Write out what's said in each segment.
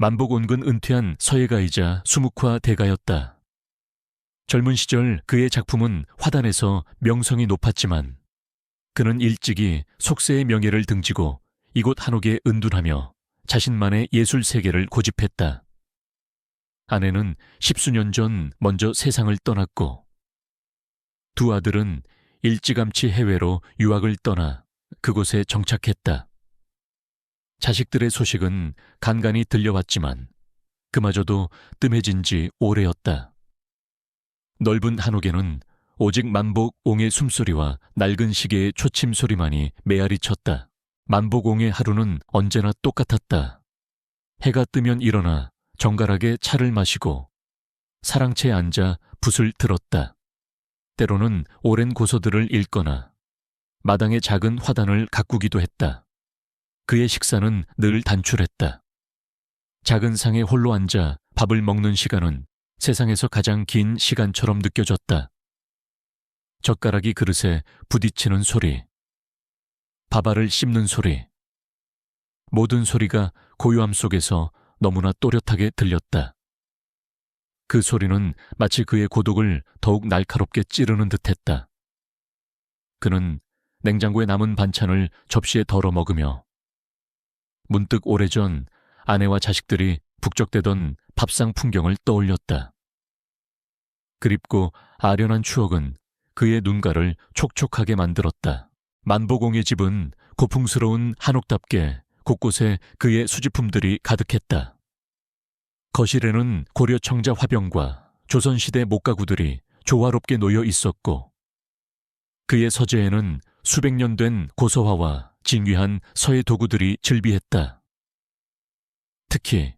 만복온근 은퇴한 서예가이자 수묵화 대가였다. 젊은 시절 그의 작품은 화단에서 명성이 높았지만 그는 일찍이 속세의 명예를 등지고 이곳 한옥에 은둔하며 자신만의 예술 세계를 고집했다. 아내는 10수년 전 먼저 세상을 떠났고 두 아들은 일찌감치 해외로 유학을 떠나 그곳에 정착했다. 자식들의 소식은 간간히 들려왔지만 그마저도 뜸해진 지 오래였다. 넓은 한옥에는 오직 만복옹의 숨소리와 낡은 시계의 초침 소리만이 메아리 쳤다. 만복옹의 하루는 언제나 똑같았다. 해가 뜨면 일어나 정갈하게 차를 마시고 사랑채에 앉아 붓을 들었다. 때로는 오랜 고서들을 읽거나 마당의 작은 화단을 가꾸기도 했다. 그의 식사는 늘 단출했다. 작은 상에 홀로 앉아 밥을 먹는 시간은 세상에서 가장 긴 시간처럼 느껴졌다. 젓가락이 그릇에 부딪히는 소리, 밥알을 씹는 소리, 모든 소리가 고요함 속에서 너무나 또렷하게 들렸다. 그 소리는 마치 그의 고독을 더욱 날카롭게 찌르는 듯했다. 그는 냉장고에 남은 반찬을 접시에 덜어 먹으며 문득 오래전 아내와 자식들이 북적대던 밥상 풍경을 떠올렸다. 그립고 아련한 추억은 그의 눈가를 촉촉하게 만들었다. 만복옹의 집은 고풍스러운 한옥답게 곳곳에 그의 수집품들이 가득했다. 거실에는 고려 청자 화병과 조선시대 목가구들이 조화롭게 놓여 있었고 그의 서재에는 수백 년 된 고서화와 진귀한 서예 도구들이 즐비했다. 특히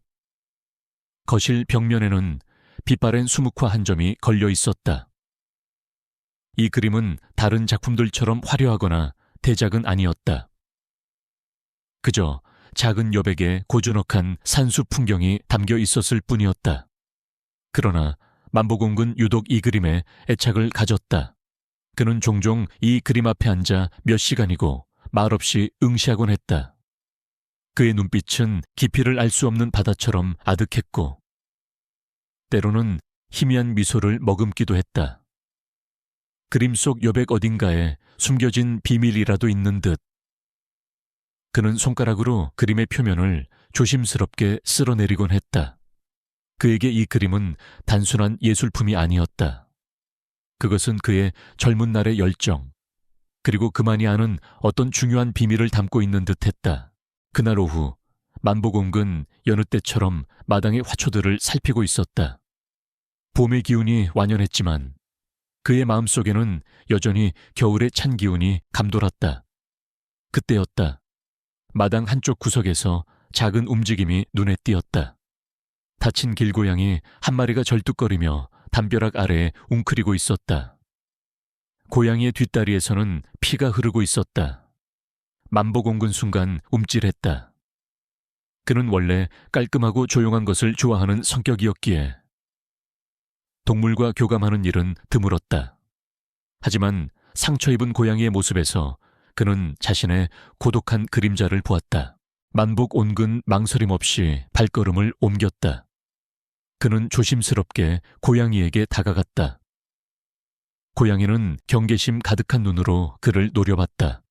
거실 벽면에는 빛바랜 수묵화 한 점이 걸려 있었다. 이 그림은 다른 작품들처럼 화려하거나 대작은 아니었다. 그저 작은 여백에 고즈넉한 산수 풍경이 담겨 있었을 뿐이었다. 그러나 만복옹은 유독 이 그림에 애착을 가졌다. 그는 종종 이 그림 앞에 앉아 몇 시간이고 말없이 응시하곤 했다. 그의 눈빛은 깊이를 알 수 없는 바다처럼 아득했고 때로는 희미한 미소를 머금기도 했다. 그림 속 여백 어딘가에 숨겨진 비밀이라도 있는 듯. 그는 손가락으로 그림의 표면을 조심스럽게 쓸어내리곤 했다. 그에게 이 그림은 단순한 예술품이 아니었다. 그것은 그의 젊은 날의 열정, 그리고 그만이 아는 어떤 중요한 비밀을 담고 있는 듯했다. 그날 오후 만복옹은 여느 때처럼 마당의 화초들을 살피고 있었다. 봄의 기운이 완연했지만 그의 마음속에는 여전히 겨울의 찬 기운이 감돌았다. 그때였다. 마당 한쪽 구석에서 작은 움직임이 눈에 띄었다. 다친 길고양이 한 마리가 절뚝거리며 담벼락 아래에 웅크리고 있었다. 고양이의 뒷다리에서는 피가 흐르고 있었다. 만복옹은 순간 움찔했다. 그는 원래 깔끔하고 조용한 것을 좋아하는 성격이었기에 동물과 교감하는 일은 드물었다. 하지만 상처 입은 고양이의 모습에서 그는 자신의 고독한 그림자를 보았다. 만복옹은 망설임 없이 발걸음을 옮겼다. 그는 조심스럽게 고양이에게 다가갔다. 고양이는 경계심 가득한 눈으로 그를 노려봤다.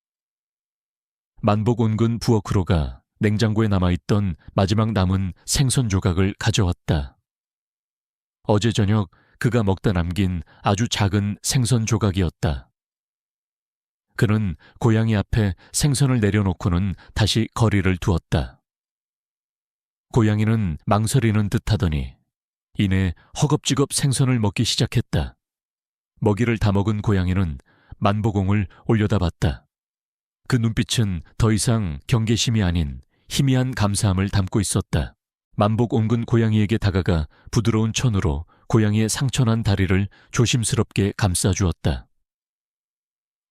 만복옹은 부엌으로가 냉장고에 남아있던 마지막 남은 생선 조각을 가져왔다. 어제 저녁 그가 먹다 남긴 아주 작은 생선 조각이었다. 그는 고양이 앞에 생선을 내려놓고는 다시 거리를 두었다. 고양이는 망설이는 듯하더니 이내 허겁지겁 생선을 먹기 시작했다. 먹이를 다 먹은 고양이는 만복옹을 올려다봤다. 그 눈빛은 더 이상 경계심이 아닌 희미한 감사함을 담고 있었다. 만복옹은 고양이에게 다가가 부드러운 천으로 고양이의 상처난 다리를 조심스럽게 감싸주었다.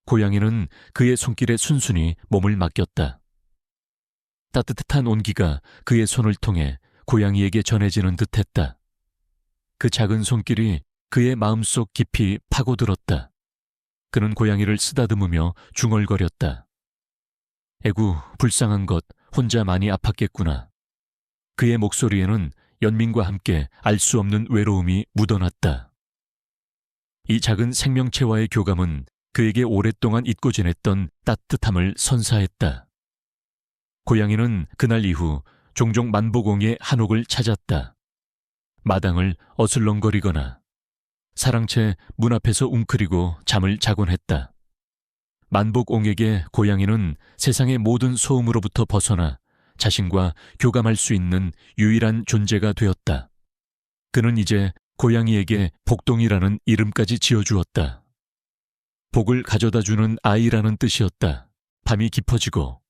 고양이는 그의 손길에 순순히 몸을 맡겼다. 따뜻한 온기가 그의 손을 통해 고양이에게 전해지는 듯했다. 그 작은 손길이 그의 마음속 깊이 파고들었다. 그는 고양이를 쓰다듬으며 중얼거렸다. 에구, 불쌍한 것, 혼자 많이 아팠겠구나. 그의 목소리에는 연민과 함께 알 수 없는 외로움이 묻어났다. 이 작은 생명체와의 교감은 그에게 오랫동안 잊고 지냈던 따뜻함을 선사했다. 고양이는 그날 이후 종종 만보공의 한옥을 찾았다. 마당을 어슬렁거리거나 사랑채 문 앞에서 웅크리고 잠을 자곤 했다. 만복옹에게 고양이는 세상의 모든 소음으로부터 벗어나 자신과 교감할 수 있는 유일한 존재가 되었다. 그는 이제 고양이에게 복동이라는 이름까지 지어주었다. 복을 가져다주는 아이라는 뜻이었다. 밤이 깊어지고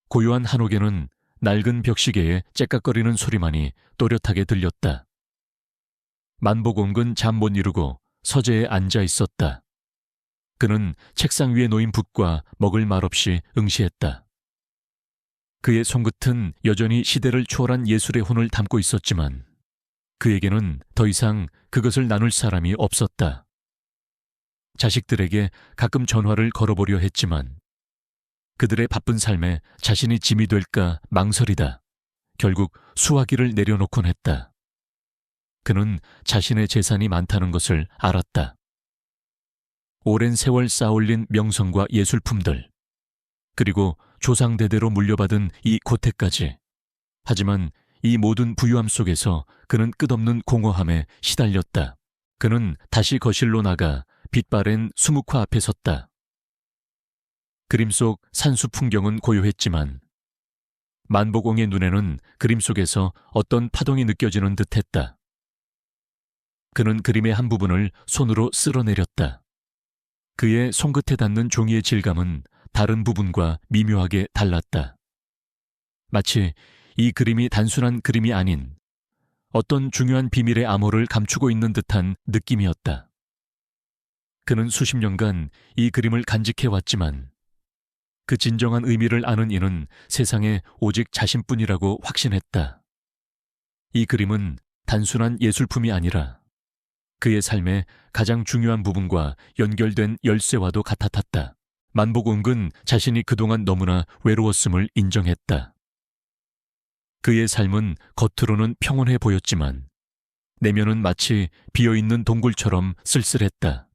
고요한 한옥에는 낡은 벽시계의 째깍거리는 소리만이 또렷하게 들렸다. 만복옹은 잠 못 이루고 서재에 앉아 있었다. 그는 책상 위에 놓인 붓과 먹을 말 없이 응시했다. 그의 손끝은 여전히 시대를 초월한 예술의 혼을 담고 있었지만 그에게는 더 이상 그것을 나눌 사람이 없었다. 자식들에게 가끔 전화를 걸어보려 했지만 그들의 바쁜 삶에 자신이 짐이 될까 망설이다 결국 수화기를 내려놓곤 했다. 그는 자신의 재산이 많다는 것을 알았다. 오랜 세월 쌓아올린 명성과 예술품들, 그리고 조상대대로 물려받은 이 고택까지. 하지만 이 모든 부유함 속에서 그는 끝없는 공허함에 시달렸다. 그는 다시 거실로 나가 빛바랜 수묵화 앞에 섰다. 그림 속 산수 풍경은 고요했지만 만보공의 눈에는 그림 속에서 어떤 파동이 느껴지는 듯했다. 그는 그림의 한 부분을 손으로 쓸어내렸다. 그의 손끝에 닿는 종이의 질감은 다른 부분과 미묘하게 달랐다. 마치 이 그림이 단순한 그림이 아닌 어떤 중요한 비밀의 암호를 감추고 있는 듯한 느낌이었다. 그는 수십 년간 이 그림을 간직해왔지만 그 진정한 의미를 아는 이는 세상에 오직 자신뿐이라고 확신했다. 이 그림은 단순한 예술품이 아니라 그의 삶의 가장 중요한 부분과 연결된 열쇠와도 같았다. 만복옹은 자신이 그동안 너무나 외로웠음을 인정했다. 그의 삶은 겉으로는 평온해 보였지만 내면은 마치 비어있는 동굴처럼 쓸쓸했다.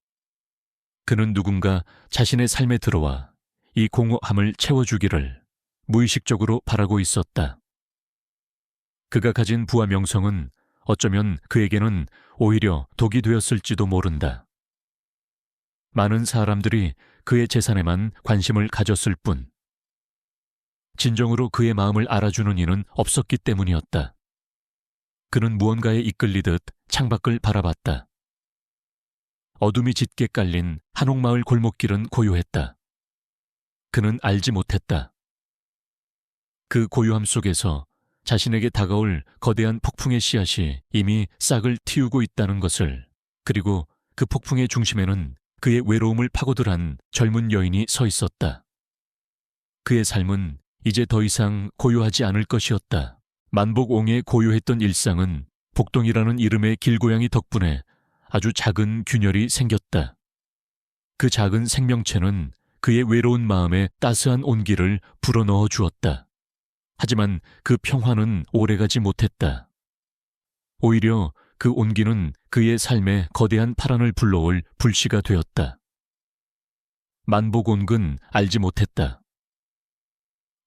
그는 누군가 자신의 삶에 들어와 이 공허함을 채워주기를 무의식적으로 바라고 있었다. 그가 가진 부와 명성은 어쩌면 그에게는 오히려 독이 되었을지도 모른다. 많은 사람들이 그의 재산에만 관심을 가졌을 뿐 진정으로 그의 마음을 알아주는 이는 없었기 때문이었다. 그는 무언가에 이끌리듯 창밖을 바라봤다. 어둠이 짙게 깔린 한옥마을 골목길은 고요했다. 그는 알지 못했다. 그 고요함 속에서 자신에게 다가올 거대한 폭풍의 씨앗이 이미 싹을 틔우고 있다는 것을, 그리고 그 폭풍의 중심에는 그의 외로움을 파고들한 젊은 여인이 서 있었다. 그의 삶은 이제 더 이상 고요하지 않을 것이었다. 만복옹의 고요했던 일상은 복동이라는 이름의 길고양이 덕분에 아주 작은 균열이 생겼다. 그 작은 생명체는 그의 외로운 마음에 따스한 온기를 불어넣어 주었다. 하지만 그 평화는 오래가지 못했다. 오히려 그 온기는 그의 삶에 거대한 파란을 불러올 불씨가 되었다. 만복옹은 알지 못했다.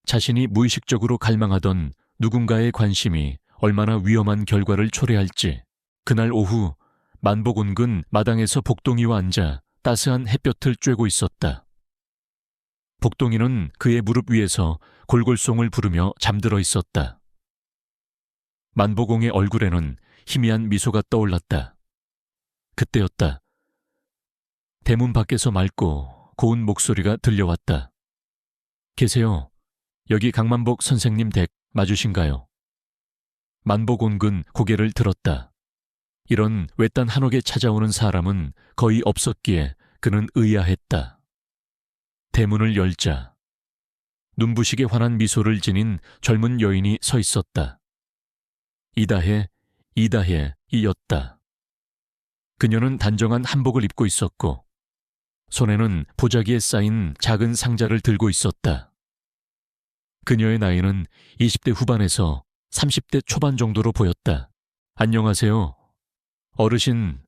자신이 무의식적으로 갈망하던 누군가의 관심이 얼마나 위험한 결과를 초래할지. 그날 오후 만복옹은 마당에서 복동이와 앉아 따스한 햇볕을 쬐고 있었다. 복동이는 그의 무릎 위에서 골골송을 부르며 잠들어 있었다. 만복옹의 얼굴에는 희미한 미소가 떠올랐다. 그때였다. 대문 밖에서 맑고 고운 목소리가 들려왔다. 계세요. 여기 강만복 선생님 댁 맞으신가요? 만복옹은 고개를 들었다. 이런 외딴 한옥에 찾아오는 사람은 거의 없었기에 그는 의아했다. 대문을 열자 눈부시게 환한 미소를 지닌 젊은 여인이 서 있었다. 이다혜이었다. 그녀는 단정한 한복을 입고 있었고 손에는 보자기에 쌓인 작은 상자를 들고 있었다. 그녀의 나이는 20대 후반에서 30대 초반 정도로 보였다. 안녕하세요. 어르신,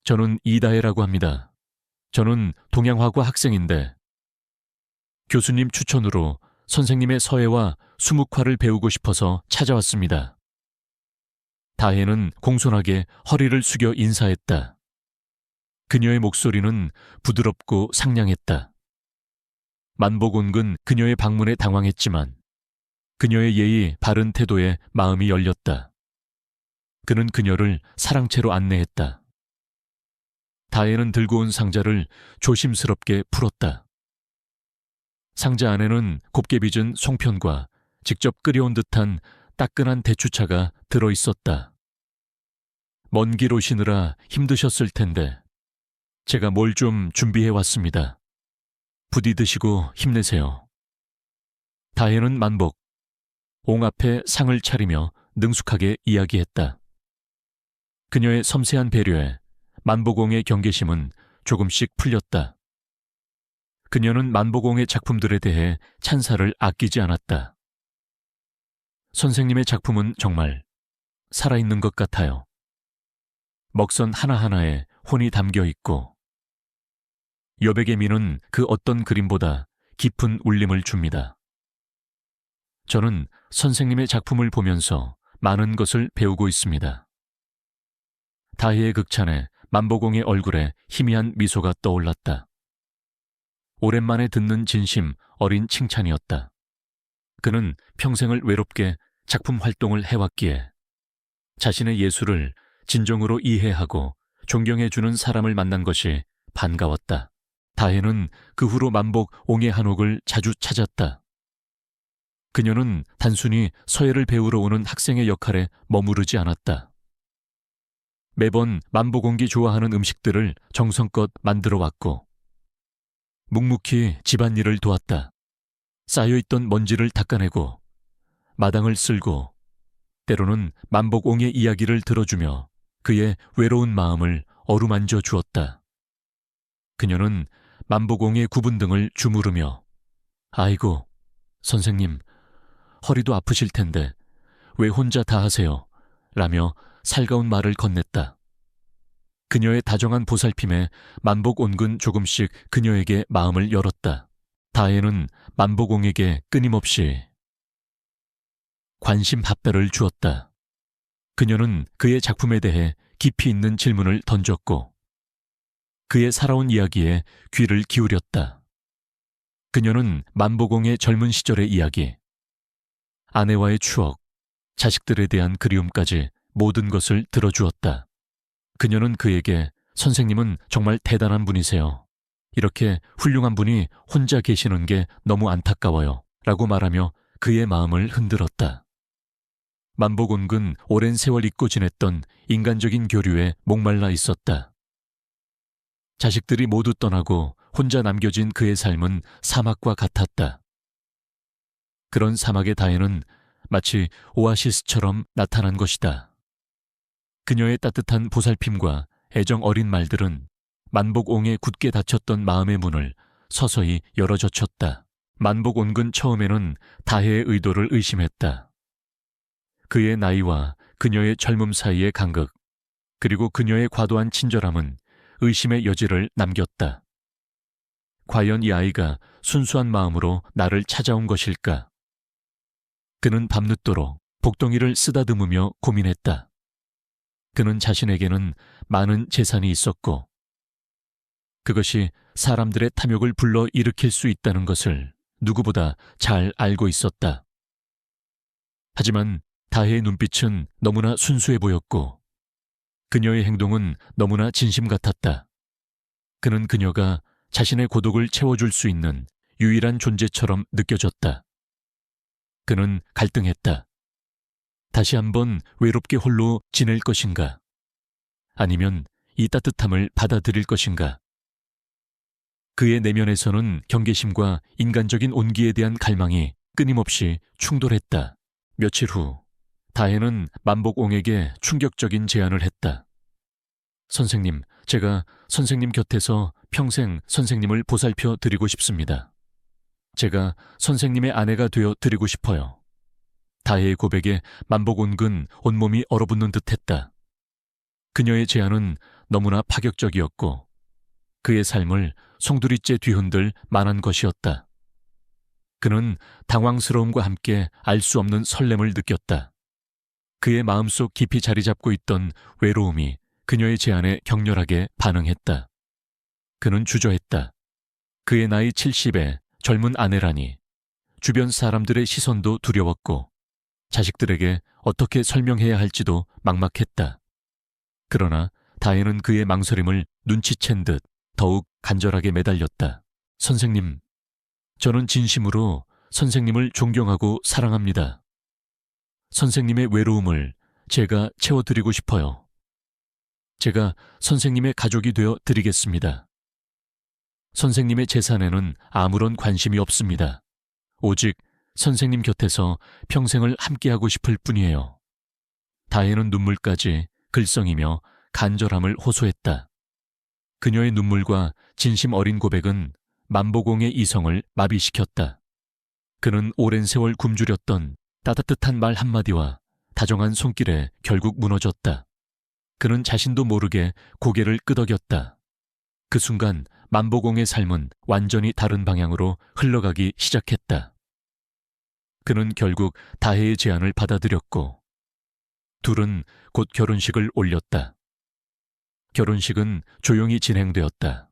저는 이다혜라고 합니다. 저는 동양화과 학생인데 교수님 추천으로 선생님의 서예와 수묵화를 배우고 싶어서 찾아왔습니다. 다혜는 공손하게 허리를 숙여 인사했다. 그녀의 목소리는 부드럽고 상냥했다. 만복온근 그녀의 방문에 당황했지만 그녀의 예의 바른 태도에 마음이 열렸다. 그는 그녀를 사랑채로 안내했다. 다혜는 들고 온 상자를 조심스럽게 풀었다. 상자 안에는 곱게 빚은 송편과 직접 끓여온 듯한 따끈한 대추차가 들어있었다. 먼 길 오시느라 힘드셨을 텐데 제가 뭘 좀 준비해 왔습니다. 부디 드시고 힘내세요. 다혜는 만복, 옹 앞에 상을 차리며 능숙하게 이야기했다. 그녀의 섬세한 배려에 만복옹의 경계심은 조금씩 풀렸다. 그녀는 만복옹의 작품들에 대해 찬사를 아끼지 않았다. 선생님의 작품은 정말 살아있는 것 같아요. 먹선 하나하나에 혼이 담겨 있고 여백의 미는 그 어떤 그림보다 깊은 울림을 줍니다. 저는 선생님의 작품을 보면서 많은 것을 배우고 있습니다. 다혜의 극찬에 만복옹의 얼굴에 희미한 미소가 떠올랐다. 오랜만에 듣는 진심 어린 칭찬이었다. 그는 평생을 외롭게 작품 활동을 해왔기에 자신의 예술을 진정으로 이해하고 존경해주는 사람을 만난 것이 반가웠다. 다혜는 그 후로 만복 옹의 한옥을 자주 찾았다. 그녀는 단순히 서예를 배우러 오는 학생의 역할에 머무르지 않았다. 매번 만복옹이 좋아하는 음식들을 정성껏 만들어 왔고 묵묵히 집안일을 도왔다. 쌓여있던 먼지를 닦아내고 마당을 쓸고 때로는 만복옹의 이야기를 들어주며 그의 외로운 마음을 어루만져 주었다. 그녀는 만복옹의 구분 등을 주무르며 아이고, 선생님, 허리도 아프실 텐데 왜 혼자 다 하세요? 라며 살가운 말을 건넸다. 그녀의 다정한 보살핌에 만복온근 조금씩 그녀에게 마음을 열었다. 다혜는 만복옹에게 끊임없이 관심 밥배를 주었다. 그녀는 그의 작품에 대해 깊이 있는 질문을 던졌고 그의 살아온 이야기에 귀를 기울였다. 그녀는 만복옹의 젊은 시절의 이야기, 아내와의 추억, 자식들에 대한 그리움까지 모든 것을 들어주었다. 그녀는 그에게 선생님은 정말 대단한 분이세요. 이렇게 훌륭한 분이 혼자 계시는 게 너무 안타까워요. 라고 말하며 그의 마음을 흔들었다. 만복온근 오랜 세월 잊고 지냈던 인간적인 교류에 목말라 있었다. 자식들이 모두 떠나고 혼자 남겨진 그의 삶은 사막과 같았다. 그런 사막의 다혜는 마치 오아시스처럼 나타난 것이다. 그녀의 따뜻한 보살핌과 애정 어린 말들은 만복옹의 굳게 닫혔던 마음의 문을 서서히 열어젖혔다. 만복온근 처음에는 다혜의 의도를 의심했다. 그의 나이와 그녀의 젊음 사이의 간극, 그리고 그녀의 과도한 친절함은 의심의 여지를 남겼다. 과연 이 아이가 순수한 마음으로 나를 찾아온 것일까? 그는 밤늦도록 복덩이를 쓰다듬으며 고민했다. 그는 자신에게는 많은 재산이 있었고 그것이 사람들의 탐욕을 불러 일으킬 수 있다는 것을 누구보다 잘 알고 있었다. 하지만 다혜의 눈빛은 너무나 순수해 보였고 그녀의 행동은 너무나 진심 같았다. 그는 그녀가 자신의 고독을 채워줄 수 있는 유일한 존재처럼 느껴졌다. 그는 갈등했다. 다시 한번 외롭게 홀로 지낼 것인가? 아니면 이 따뜻함을 받아들일 것인가? 그의 내면에서는 경계심과 인간적인 온기에 대한 갈망이 끊임없이 충돌했다. 며칠 후 다혜는 만복옹에게 충격적인 제안을 했다. 선생님, 제가 선생님 곁에서 평생 선생님을 보살펴 드리고 싶습니다. 제가 선생님의 아내가 되어 드리고 싶어요. 다혜의 고백에 만복온근 온몸이 얼어붙는 듯했다. 그녀의 제안은 너무나 파격적이었고 그의 삶을 송두리째 뒤흔들 만한 것이었다. 그는 당황스러움과 함께 알 수 없는 설렘을 느꼈다. 그의 마음속 깊이 자리 잡고 있던 외로움이 그녀의 제안에 격렬하게 반응했다. 그는 주저했다. 그의 나이 70에 젊은 아내라니 주변 사람들의 시선도 두려웠고 자식들에게 어떻게 설명해야 할지도 막막했다. 그러나 다혜는 그의 망설임을 눈치챈 듯 더욱 간절하게 매달렸다. 선생님, 저는 진심으로 선생님을 존경하고 사랑합니다. 선생님의 외로움을 제가 채워드리고 싶어요. 제가 선생님의 가족이 되어 드리겠습니다. 선생님의 재산에는 아무런 관심이 없습니다. 오직 선생님 곁에서 평생을 함께하고 싶을 뿐이에요. 다혜는 눈물까지 글썽이며 간절함을 호소했다. 그녀의 눈물과 진심 어린 고백은 만보공의 이성을 마비시켰다. 그는 오랜 세월 굶주렸던 따뜻한 말 한마디와 다정한 손길에 결국 무너졌다. 그는 자신도 모르게 고개를 끄덕였다. 그 순간 만보공의 삶은 완전히 다른 방향으로 흘러가기 시작했다. 그는 결국 다혜의 제안을 받아들였고 둘은 곧 결혼식을 올렸다. 결혼식은 조용히 진행되었다.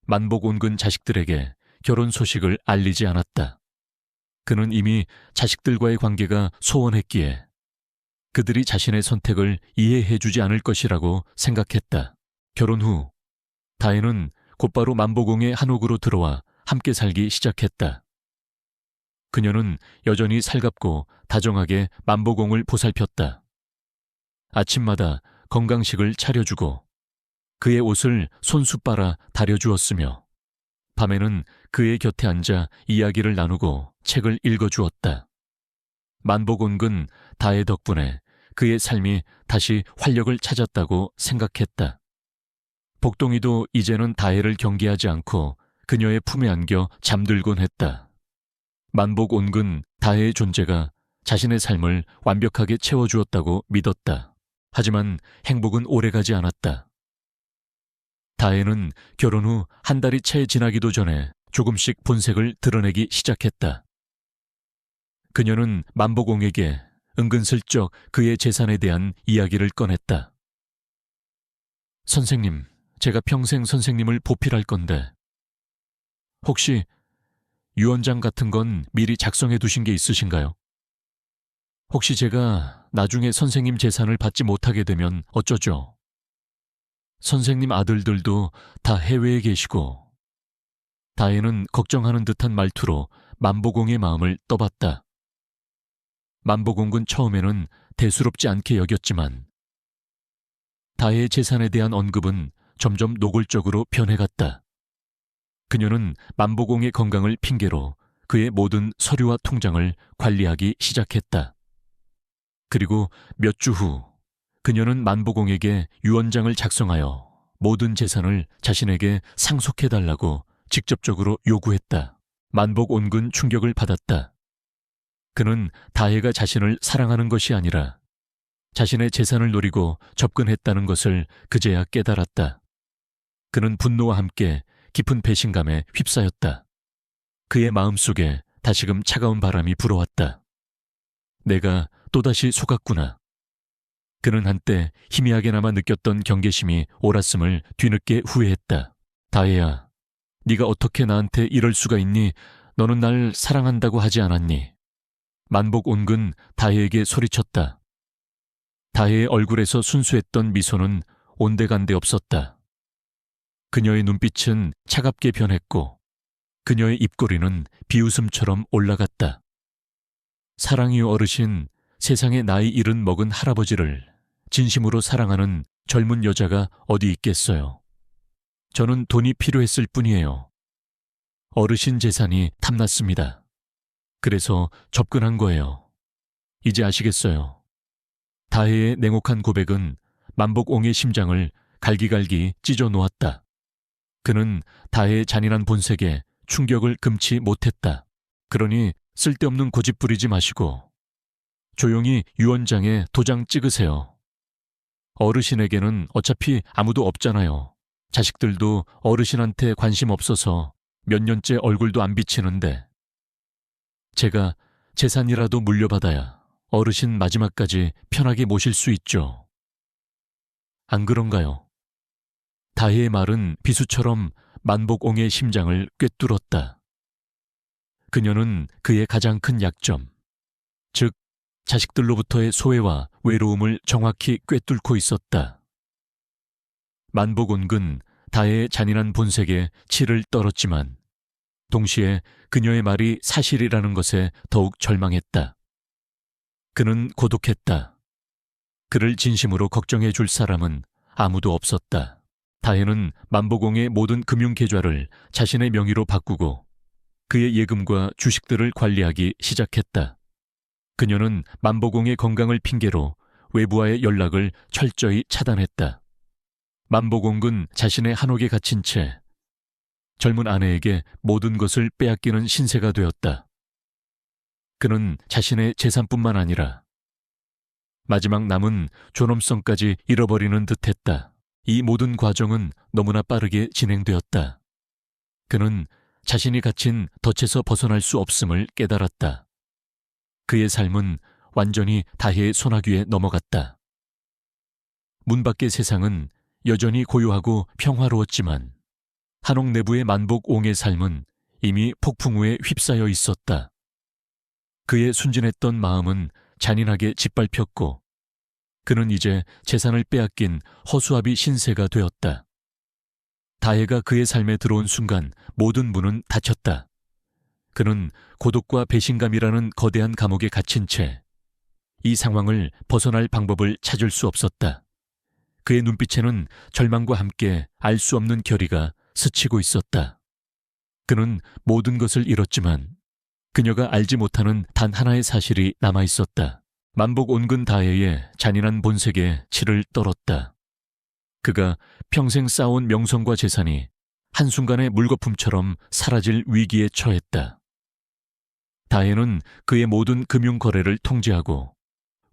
만복온근 자식들에게 결혼 소식을 알리지 않았다. 그는 이미 자식들과의 관계가 소원했기에 그들이 자신의 선택을 이해해주지 않을 것이라고 생각했다. 결혼 후 다혜는 곧바로 만보공의 한옥으로 들어와 함께 살기 시작했다. 그녀는 여전히 살갑고 다정하게 만보공을 보살폈다. 아침마다 건강식을 차려주고 그의 옷을 손수 빨아 다려주었으며 밤에는 그의 곁에 앉아 이야기를 나누고 책을 읽어주었다. 만복온근 다혜 덕분에 그의 삶이 다시 활력을 찾았다고 생각했다. 복동이도 이제는 다혜를 경계하지 않고 그녀의 품에 안겨 잠들곤 했다. 만복온근 다혜의 존재가 자신의 삶을 완벽하게 채워주었다고 믿었다. 하지만 행복은 오래가지 않았다. 다혜는 결혼 후 한 달이 채 지나기도 전에 조금씩 본색을 드러내기 시작했다. 그녀는 만보공에게 은근슬쩍 그의 재산에 대한 이야기를 꺼냈다. 선생님, 제가 평생 선생님을 보필할 건데 혹시 유언장 같은 건 미리 작성해 두신 게 있으신가요? 혹시 제가 나중에 선생님 재산을 받지 못하게 되면 어쩌죠? 선생님 아들들도 다 해외에 계시고 다혜는 걱정하는 듯한 말투로 만보공의 마음을 떠봤다. 만보공은 처음에는 대수롭지 않게 여겼지만 다혜의 재산에 대한 언급은 점점 노골적으로 변해갔다. 그녀는 만보공의 건강을 핑계로 그의 모든 서류와 통장을 관리하기 시작했다. 그리고 몇 주 후 그녀는 만보공에게 유언장을 작성하여 모든 재산을 자신에게 상속해달라고 직접적으로 요구했다. 만복온근 충격을 받았다. 그는 다혜가 자신을 사랑하는 것이 아니라 자신의 재산을 노리고 접근했다는 것을 그제야 깨달았다. 그는 분노와 함께 깊은 배신감에 휩싸였다. 그의 마음속에 다시금 차가운 바람이 불어왔다. 내가 또다시 속았구나. 그는 한때 희미하게나마 느꼈던 경계심이 옳았음을 뒤늦게 후회했다. 다혜야, 네가 어떻게 나한테 이럴 수가 있니? 너는 날 사랑한다고 하지 않았니? 만복온근 다혜에게 소리쳤다. 다혜의 얼굴에서 순수했던 미소는 온데간데 없었다. 그녀의 눈빛은 차갑게 변했고 그녀의 입꼬리는 비웃음처럼 올라갔다. 사랑이요 어르신, 세상에 나이 70 먹은 할아버지를 진심으로 사랑하는 젊은 여자가 어디 있겠어요. 저는 돈이 필요했을 뿐이에요. 어르신 재산이 탐났습니다. 그래서 접근한 거예요. 이제 아시겠어요. 다혜의 냉혹한 고백은 만복옹의 심장을 갈기갈기 찢어 놓았다. 그는 다혜의 잔인한 본색에 충격을 금치 못했다. 그러니 쓸데없는 고집 부리지 마시고 조용히 유언장에 도장 찍으세요. 어르신에게는 어차피 아무도 없잖아요. 자식들도 어르신한테 관심 없어서 몇 년째 얼굴도 안 비치는데. 제가 재산이라도 물려받아야 어르신 마지막까지 편하게 모실 수 있죠. 안 그런가요? 다혜의 말은 비수처럼 만복옹의 심장을 꿰뚫었다. 그녀는 그의 가장 큰 약점, 즉 자식들로부터의 소외와 외로움을 정확히 꿰뚫고 있었다. 만복온은 다혜의 잔인한 본색에 치를 떨었지만 동시에 그녀의 말이 사실이라는 것에 더욱 절망했다. 그는 고독했다. 그를 진심으로 걱정해 줄 사람은 아무도 없었다. 다혜는 만복옹의 모든 금융계좌를 자신의 명의로 바꾸고 그의 예금과 주식들을 관리하기 시작했다. 그녀는 만복옹의 건강을 핑계로 외부와의 연락을 철저히 차단했다. 만복옹은 자신의 한옥에 갇힌 채 젊은 아내에게 모든 것을 빼앗기는 신세가 되었다. 그는 자신의 재산뿐만 아니라 마지막 남은 존엄성까지 잃어버리는 듯했다. 이 모든 과정은 너무나 빠르게 진행되었다. 그는 자신이 갇힌 덫에서 벗어날 수 없음을 깨달았다. 그의 삶은 완전히 다혜의 소나귀에 넘어갔다. 문 밖의 세상은 여전히 고요하고 평화로웠지만 한옥 내부의 만복옹의 삶은 이미 폭풍우에 휩싸여 있었다. 그의 순진했던 마음은 잔인하게 짓밟혔고 그는 이제 재산을 빼앗긴 허수아비 신세가 되었다. 다혜가 그의 삶에 들어온 순간 모든 문은 닫혔다. 그는 고독과 배신감이라는 거대한 감옥에 갇힌 채 이 상황을 벗어날 방법을 찾을 수 없었다. 그의 눈빛에는 절망과 함께 알 수 없는 결의가 스치고 있었다. 그는 모든 것을 잃었지만 그녀가 알지 못하는 단 하나의 사실이 남아 있었다. 만복온근 다혜의 잔인한 본색에 치를 떨었다. 그가 평생 쌓아온 명성과 재산이 한순간에 물거품처럼 사라질 위기에 처했다. 다혜는 그의 모든 금융 거래를 통제하고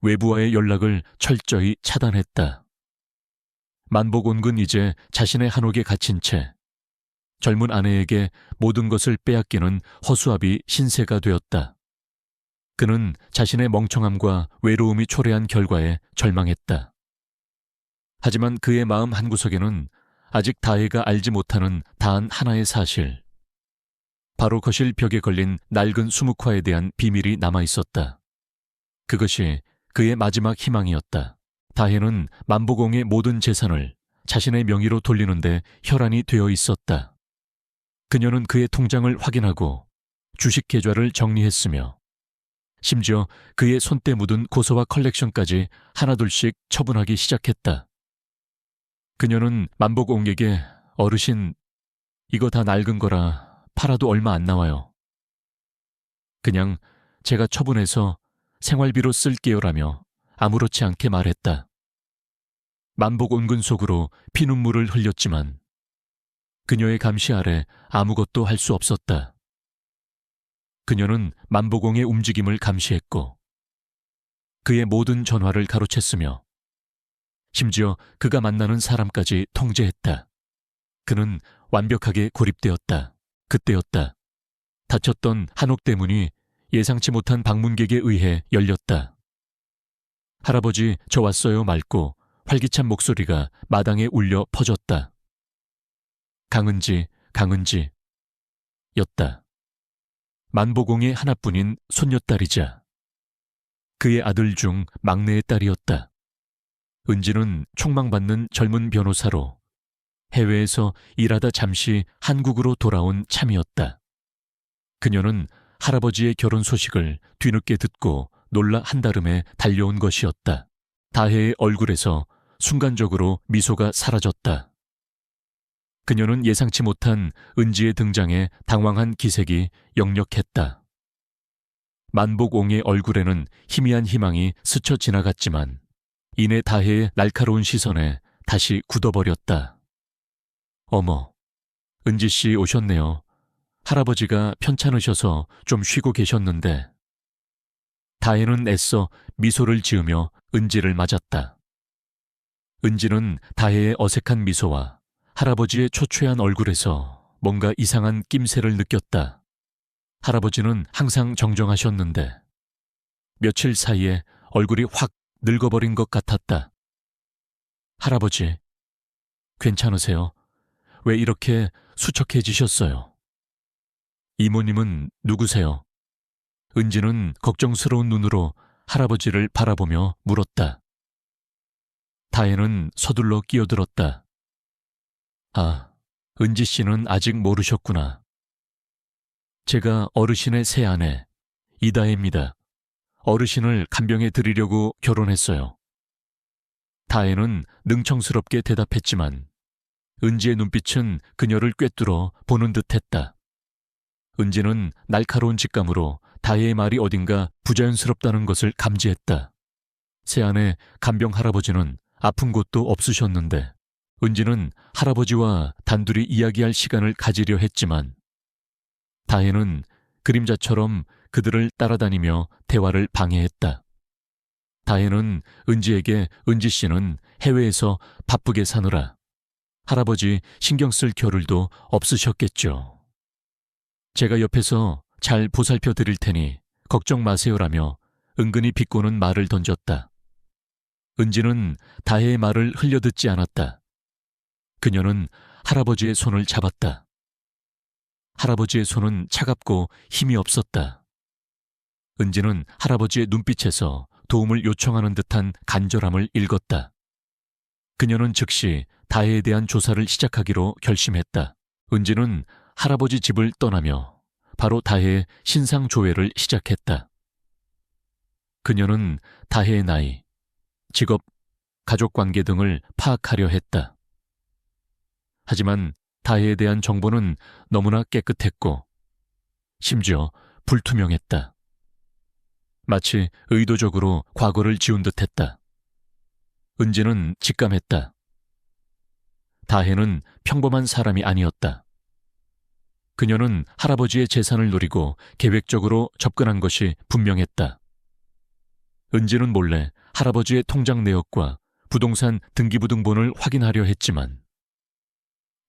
외부와의 연락을 철저히 차단했다. 만복온은 이제 자신의 한옥에 갇힌 채 젊은 아내에게 모든 것을 빼앗기는 허수아비 신세가 되었다. 그는 자신의 멍청함과 외로움이 초래한 결과에 절망했다. 하지만 그의 마음 한구석에는 아직 다혜가 알지 못하는 단 하나의 사실, 바로 거실 벽에 걸린 낡은 수묵화에 대한 비밀이 남아 있었다. 그것이 그의 마지막 희망이었다. 다혜는 만복옹의 모든 재산을 자신의 명의로 돌리는데 혈안이 되어 있었다. 그녀는 그의 통장을 확인하고 주식 계좌를 정리했으며 심지어 그의 손때 묻은 고서와 컬렉션까지 하나둘씩 처분하기 시작했다. 그녀는 만복옹에게 어르신, 이거 다 낡은 거라 팔아도 얼마 안 나와요. 그냥 제가 처분해서 생활비로 쓸게요라며 아무렇지 않게 말했다. 만복온근 속으로 피눈물을 흘렸지만 그녀의 감시 아래 아무것도 할 수 없었다. 그녀는 만복옹의 움직임을 감시했고 그의 모든 전화를 가로챘으며 심지어 그가 만나는 사람까지 통제했다. 그는 완벽하게 고립되었다. 그때였다. 닫혔던 한옥 대문이 예상치 못한 방문객에 의해 열렸다. 할아버지, 저 왔어요 맑고 활기찬 목소리가 마당에 울려 퍼졌다. 강은지, 강은지 였다. 만복옹의 하나뿐인 손녀딸이자 그의 아들 중 막내의 딸이었다. 은지는 촉망받는 젊은 변호사로 해외에서 일하다 잠시 한국으로 돌아온 참이었다. 그녀는 할아버지의 결혼 소식을 뒤늦게 듣고 놀라 한달음에 달려온 것이었다. 다혜의 얼굴에서 순간적으로 미소가 사라졌다. 그녀는 예상치 못한 은지의 등장에 당황한 기색이 역력했다. 만복옹의 얼굴에는 희미한 희망이 스쳐 지나갔지만 이내 다혜의 날카로운 시선에 다시 굳어버렸다. 어머, 은지씨 오셨네요. 할아버지가 편찮으셔서 좀 쉬고 계셨는데. 다혜는 애써 미소를 지으며 은지를 맞았다. 은지는 다혜의 어색한 미소와 할아버지의 초췌한 얼굴에서 뭔가 이상한 낌새를 느꼈다. 할아버지는 항상 정정하셨는데 며칠 사이에 얼굴이 확 늙어버린 것 같았다. 할아버지, 괜찮으세요? 왜 이렇게 수척해지셨어요? 이모님은 누구세요? 은지는 걱정스러운 눈으로 할아버지를 바라보며 물었다. 다혜는 서둘러 끼어들었다. 아, 은지 씨는 아직 모르셨구나. 제가 어르신의 새아내, 이다혜입니다. 어르신을 간병해 드리려고 결혼했어요. 다혜는 능청스럽게 대답했지만 은지의 눈빛은 그녀를 꿰뚫어 보는 듯했다. 은지는 날카로운 직감으로 다혜의 말이 어딘가 부자연스럽다는 것을 감지했다. 새아내 간병 할아버지는 아픈 곳도 없으셨는데 은지는 할아버지와 단둘이 이야기할 시간을 가지려 했지만 다혜는 그림자처럼 그들을 따라다니며 대화를 방해했다. 다혜는 은지에게 은지 씨는 해외에서 바쁘게 사느라 할아버지 신경 쓸 겨를도 없으셨겠죠. 제가 옆에서 잘 보살펴 드릴 테니 걱정 마세요라며 은근히 비꼬는 말을 던졌다. 은지는 다혜의 말을 흘려듣지 않았다. 그녀는 할아버지의 손을 잡았다. 할아버지의 손은 차갑고 힘이 없었다. 은지는 할아버지의 눈빛에서 도움을 요청하는 듯한 간절함을 읽었다. 그녀는 즉시 다혜에 대한 조사를 시작하기로 결심했다. 은지는 할아버지 집을 떠나며 바로 다혜의 신상 조회를 시작했다. 그녀는 다혜의 나이, 직업, 가족관계 등을 파악하려 했다. 하지만 다혜에 대한 정보는 너무나 깨끗했고 심지어 불투명했다. 마치 의도적으로 과거를 지운 듯했다. 은지는 직감했다. 다혜는 평범한 사람이 아니었다. 그녀는 할아버지의 재산을 노리고 계획적으로 접근한 것이 분명했다. 은지는 몰래 할아버지의 통장 내역과 부동산 등기부등본을 확인하려 했지만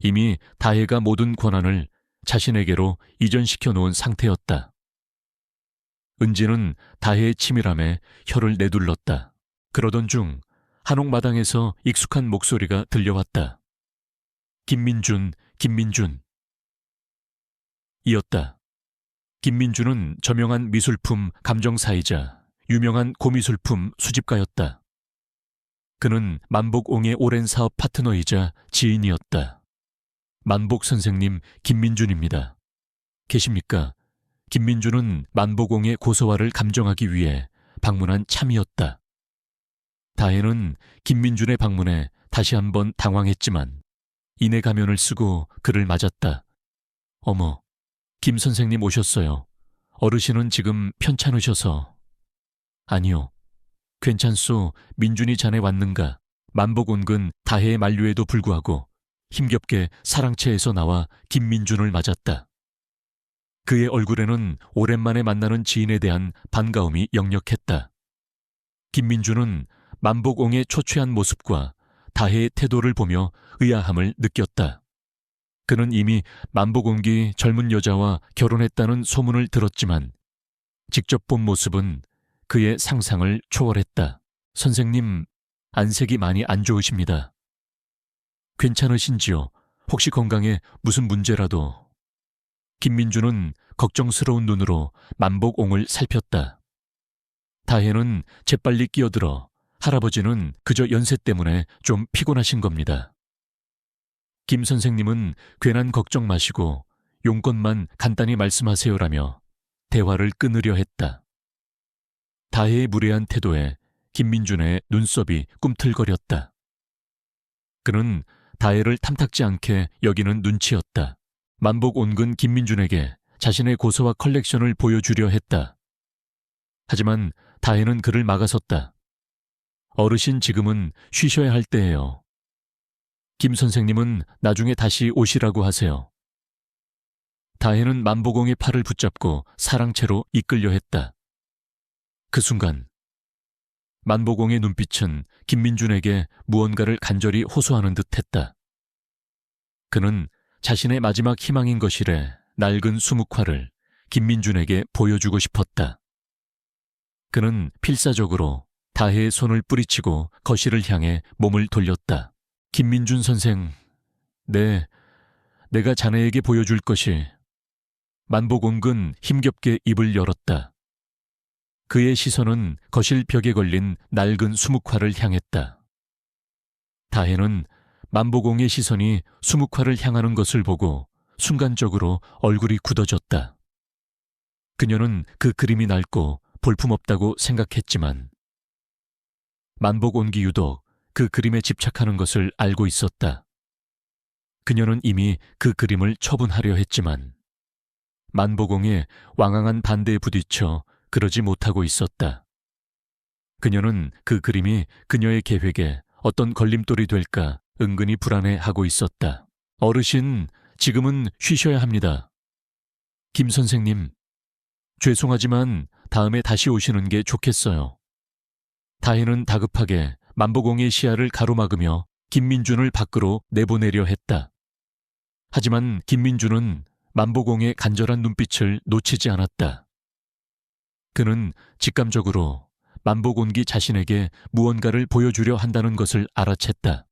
이미 다혜가 모든 권한을 자신에게로 이전시켜 놓은 상태였다. 은지는 다혜의 치밀함에 혀를 내둘렀다. 그러던 중 한옥마당에서 익숙한 목소리가 들려왔다. 김민준, 김민준. 이었다. 김민준은 저명한 미술품 감정사이자 유명한 고미술품 수집가였다. 그는 만복옹의 오랜 사업 파트너이자 지인이었다. 만복 선생님 김민준입니다. 계십니까? 김민준은 만복옹의 고서화를 감정하기 위해 방문한 참이었다. 다혜는 김민준의 방문에 다시 한번 당황했지만 이내 가면을 쓰고 그를 맞았다. 어머, 김 선생님 오셨어요. 어르신은 지금 편찮으셔서. 아니요. 괜찮소. 민준이 자네 왔는가. 만복온근 다혜의 만류에도 불구하고 힘겹게 사랑채에서 나와 김민준을 맞았다. 그의 얼굴에는 오랜만에 만나는 지인에 대한 반가움이 역력했다. 김민준은 만복옹의 초췌한 모습과 다혜의 태도를 보며 의아함을 느꼈다. 그는 이미 만복옹이 젊은 여자와 결혼했다는 소문을 들었지만 직접 본 모습은 그의 상상을 초월했다. 선생님, 안색이 많이 안 좋으십니다. 괜찮으신지요? 혹시 건강에 무슨 문제라도. 김민준은 걱정스러운 눈으로 만복옹을 살폈다. 다혜는 재빨리 끼어들어 할아버지는 그저 연세 때문에 좀 피곤하신 겁니다. 김 선생님은 괜한 걱정 마시고 용건만 간단히 말씀하세요라며 대화를 끊으려 했다. 다혜의 무례한 태도에 김민준의 눈썹이 꿈틀거렸다. 그는 다혜를 탐탁지 않게 여기는 눈치였다. 만복온근 김민준에게 자신의 고서와 컬렉션을 보여주려 했다. 하지만 다혜는 그를 막아섰다. 어르신 지금은 쉬셔야 할 때예요. 김 선생님은 나중에 다시 오시라고 하세요. 다혜는 만복옹의 팔을 붙잡고 사랑채로 이끌려 했다. 그 순간 만보공의 눈빛은 김민준에게 무언가를 간절히 호소하는 듯했다. 그는 자신의 마지막 희망인 것이래 낡은 수묵화를 김민준에게 보여주고 싶었다. 그는 필사적으로 다혜의 손을 뿌리치고 거실을 향해 몸을 돌렸다. 김민준 선생, 내가 자네에게 보여줄 것이. 만보공은 힘겹게 입을 열었다. 그의 시선은 거실 벽에 걸린 낡은 수묵화를 향했다. 다혜는 만보공의 시선이 수묵화를 향하는 것을 보고 순간적으로 얼굴이 굳어졌다. 그녀는 그 그림이 낡고 볼품없다고 생각했지만 만보공이 유독 그 그림에 집착하는 것을 알고 있었다. 그녀는 이미 그 그림을 처분하려 했지만 만보공의 왕왕한 반대에 부딪혀 그러지 못하고 있었다. 그녀는 그 그림이 그녀의 계획에 어떤 걸림돌이 될까 은근히 불안해하고 있었다. 어르신, 지금은 쉬셔야 합니다. 김 선생님, 죄송하지만 다음에 다시 오시는 게 좋겠어요. 다혜는 다급하게 만보공의 시야를 가로막으며 김민준을 밖으로 내보내려 했다. 하지만 김민준은 만보공의 간절한 눈빛을 놓치지 않았다. 그는 직감적으로 만보공이 자신에게 무언가를 보여주려 한다는 것을 알아챘다.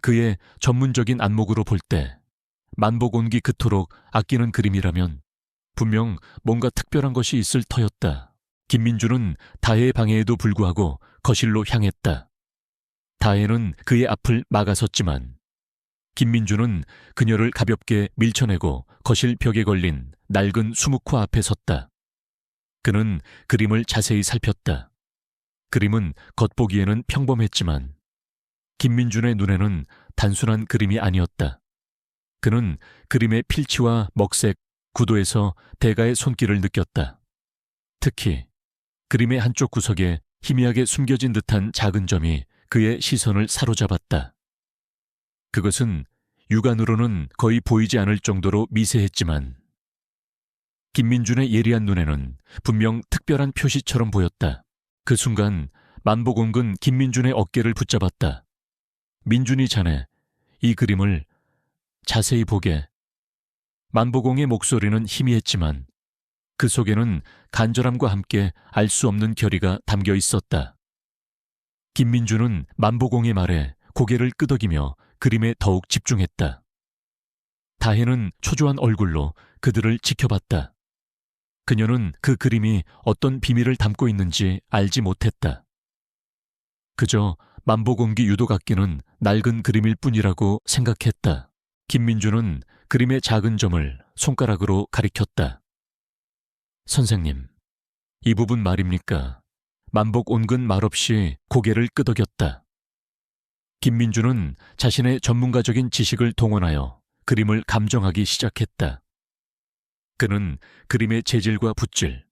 그의 전문적인 안목으로 볼 때 만보공이 그토록 아끼는 그림이라면 분명 뭔가 특별한 것이 있을 터였다. 김민준은 다혜의 방해에도 불구하고 거실로 향했다. 다혜는 그의 앞을 막아섰지만 김민준은 그녀를 가볍게 밀쳐내고 거실 벽에 걸린 낡은 수묵화 앞에 섰다. 그는 그림을 자세히 살폈다. 그림은 겉보기에는 평범했지만 김민준의 눈에는 단순한 그림이 아니었다. 그는 그림의 필치와 먹색, 구도에서 대가의 손길을 느꼈다. 특히 그림의 한쪽 구석에 희미하게 숨겨진 듯한 작은 점이 그의 시선을 사로잡았다. 그것은 육안으로는 거의 보이지 않을 정도로 미세했지만 김민준의 예리한 눈에는 분명 특별한 표시처럼 보였다. 그 순간 만보공은 김민준의 어깨를 붙잡았다. 민준이 자네, 이 그림을 자세히 보게. 만보공의 목소리는 희미했지만 그 속에는 간절함과 함께 알 수 없는 결의가 담겨 있었다. 김민준은 만보공의 말에 고개를 끄덕이며 그림에 더욱 집중했다. 다혜는 초조한 얼굴로 그들을 지켜봤다. 그녀는 그 그림이 어떤 비밀을 담고 있는지 알지 못했다. 그저 만보공이 유독 아끼는 낡은 그림일 뿐이라고 생각했다. 김민준은 그림의 작은 점을 손가락으로 가리켰다. 선생님, 이 부분 말입니까? 만복온근 말없이 고개를 끄덕였다. 김민준은 자신의 전문가적인 지식을 동원하여 그림을 감정하기 시작했다. 그는 그림의 재질과 붓질,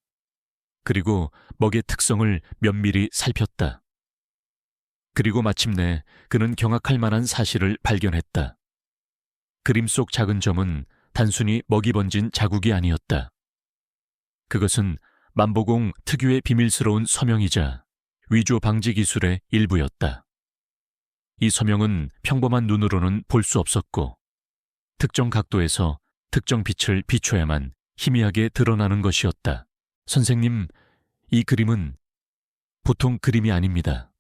그리고 먹의 특성을 면밀히 살폈다. 그리고 마침내 그는 경악할 만한 사실을 발견했다. 그림 속 작은 점은 단순히 먹이 번진 자국이 아니었다. 그것은 만보공 특유의 비밀스러운 서명이자 위조 방지 기술의 일부였다. 이 서명은 평범한 눈으로는 볼 수 없었고 특정 각도에서 특정 빛을 비춰야만 희미하게 드러나는 것이었다. 선생님, 이 그림은 보통 그림이 아닙니다.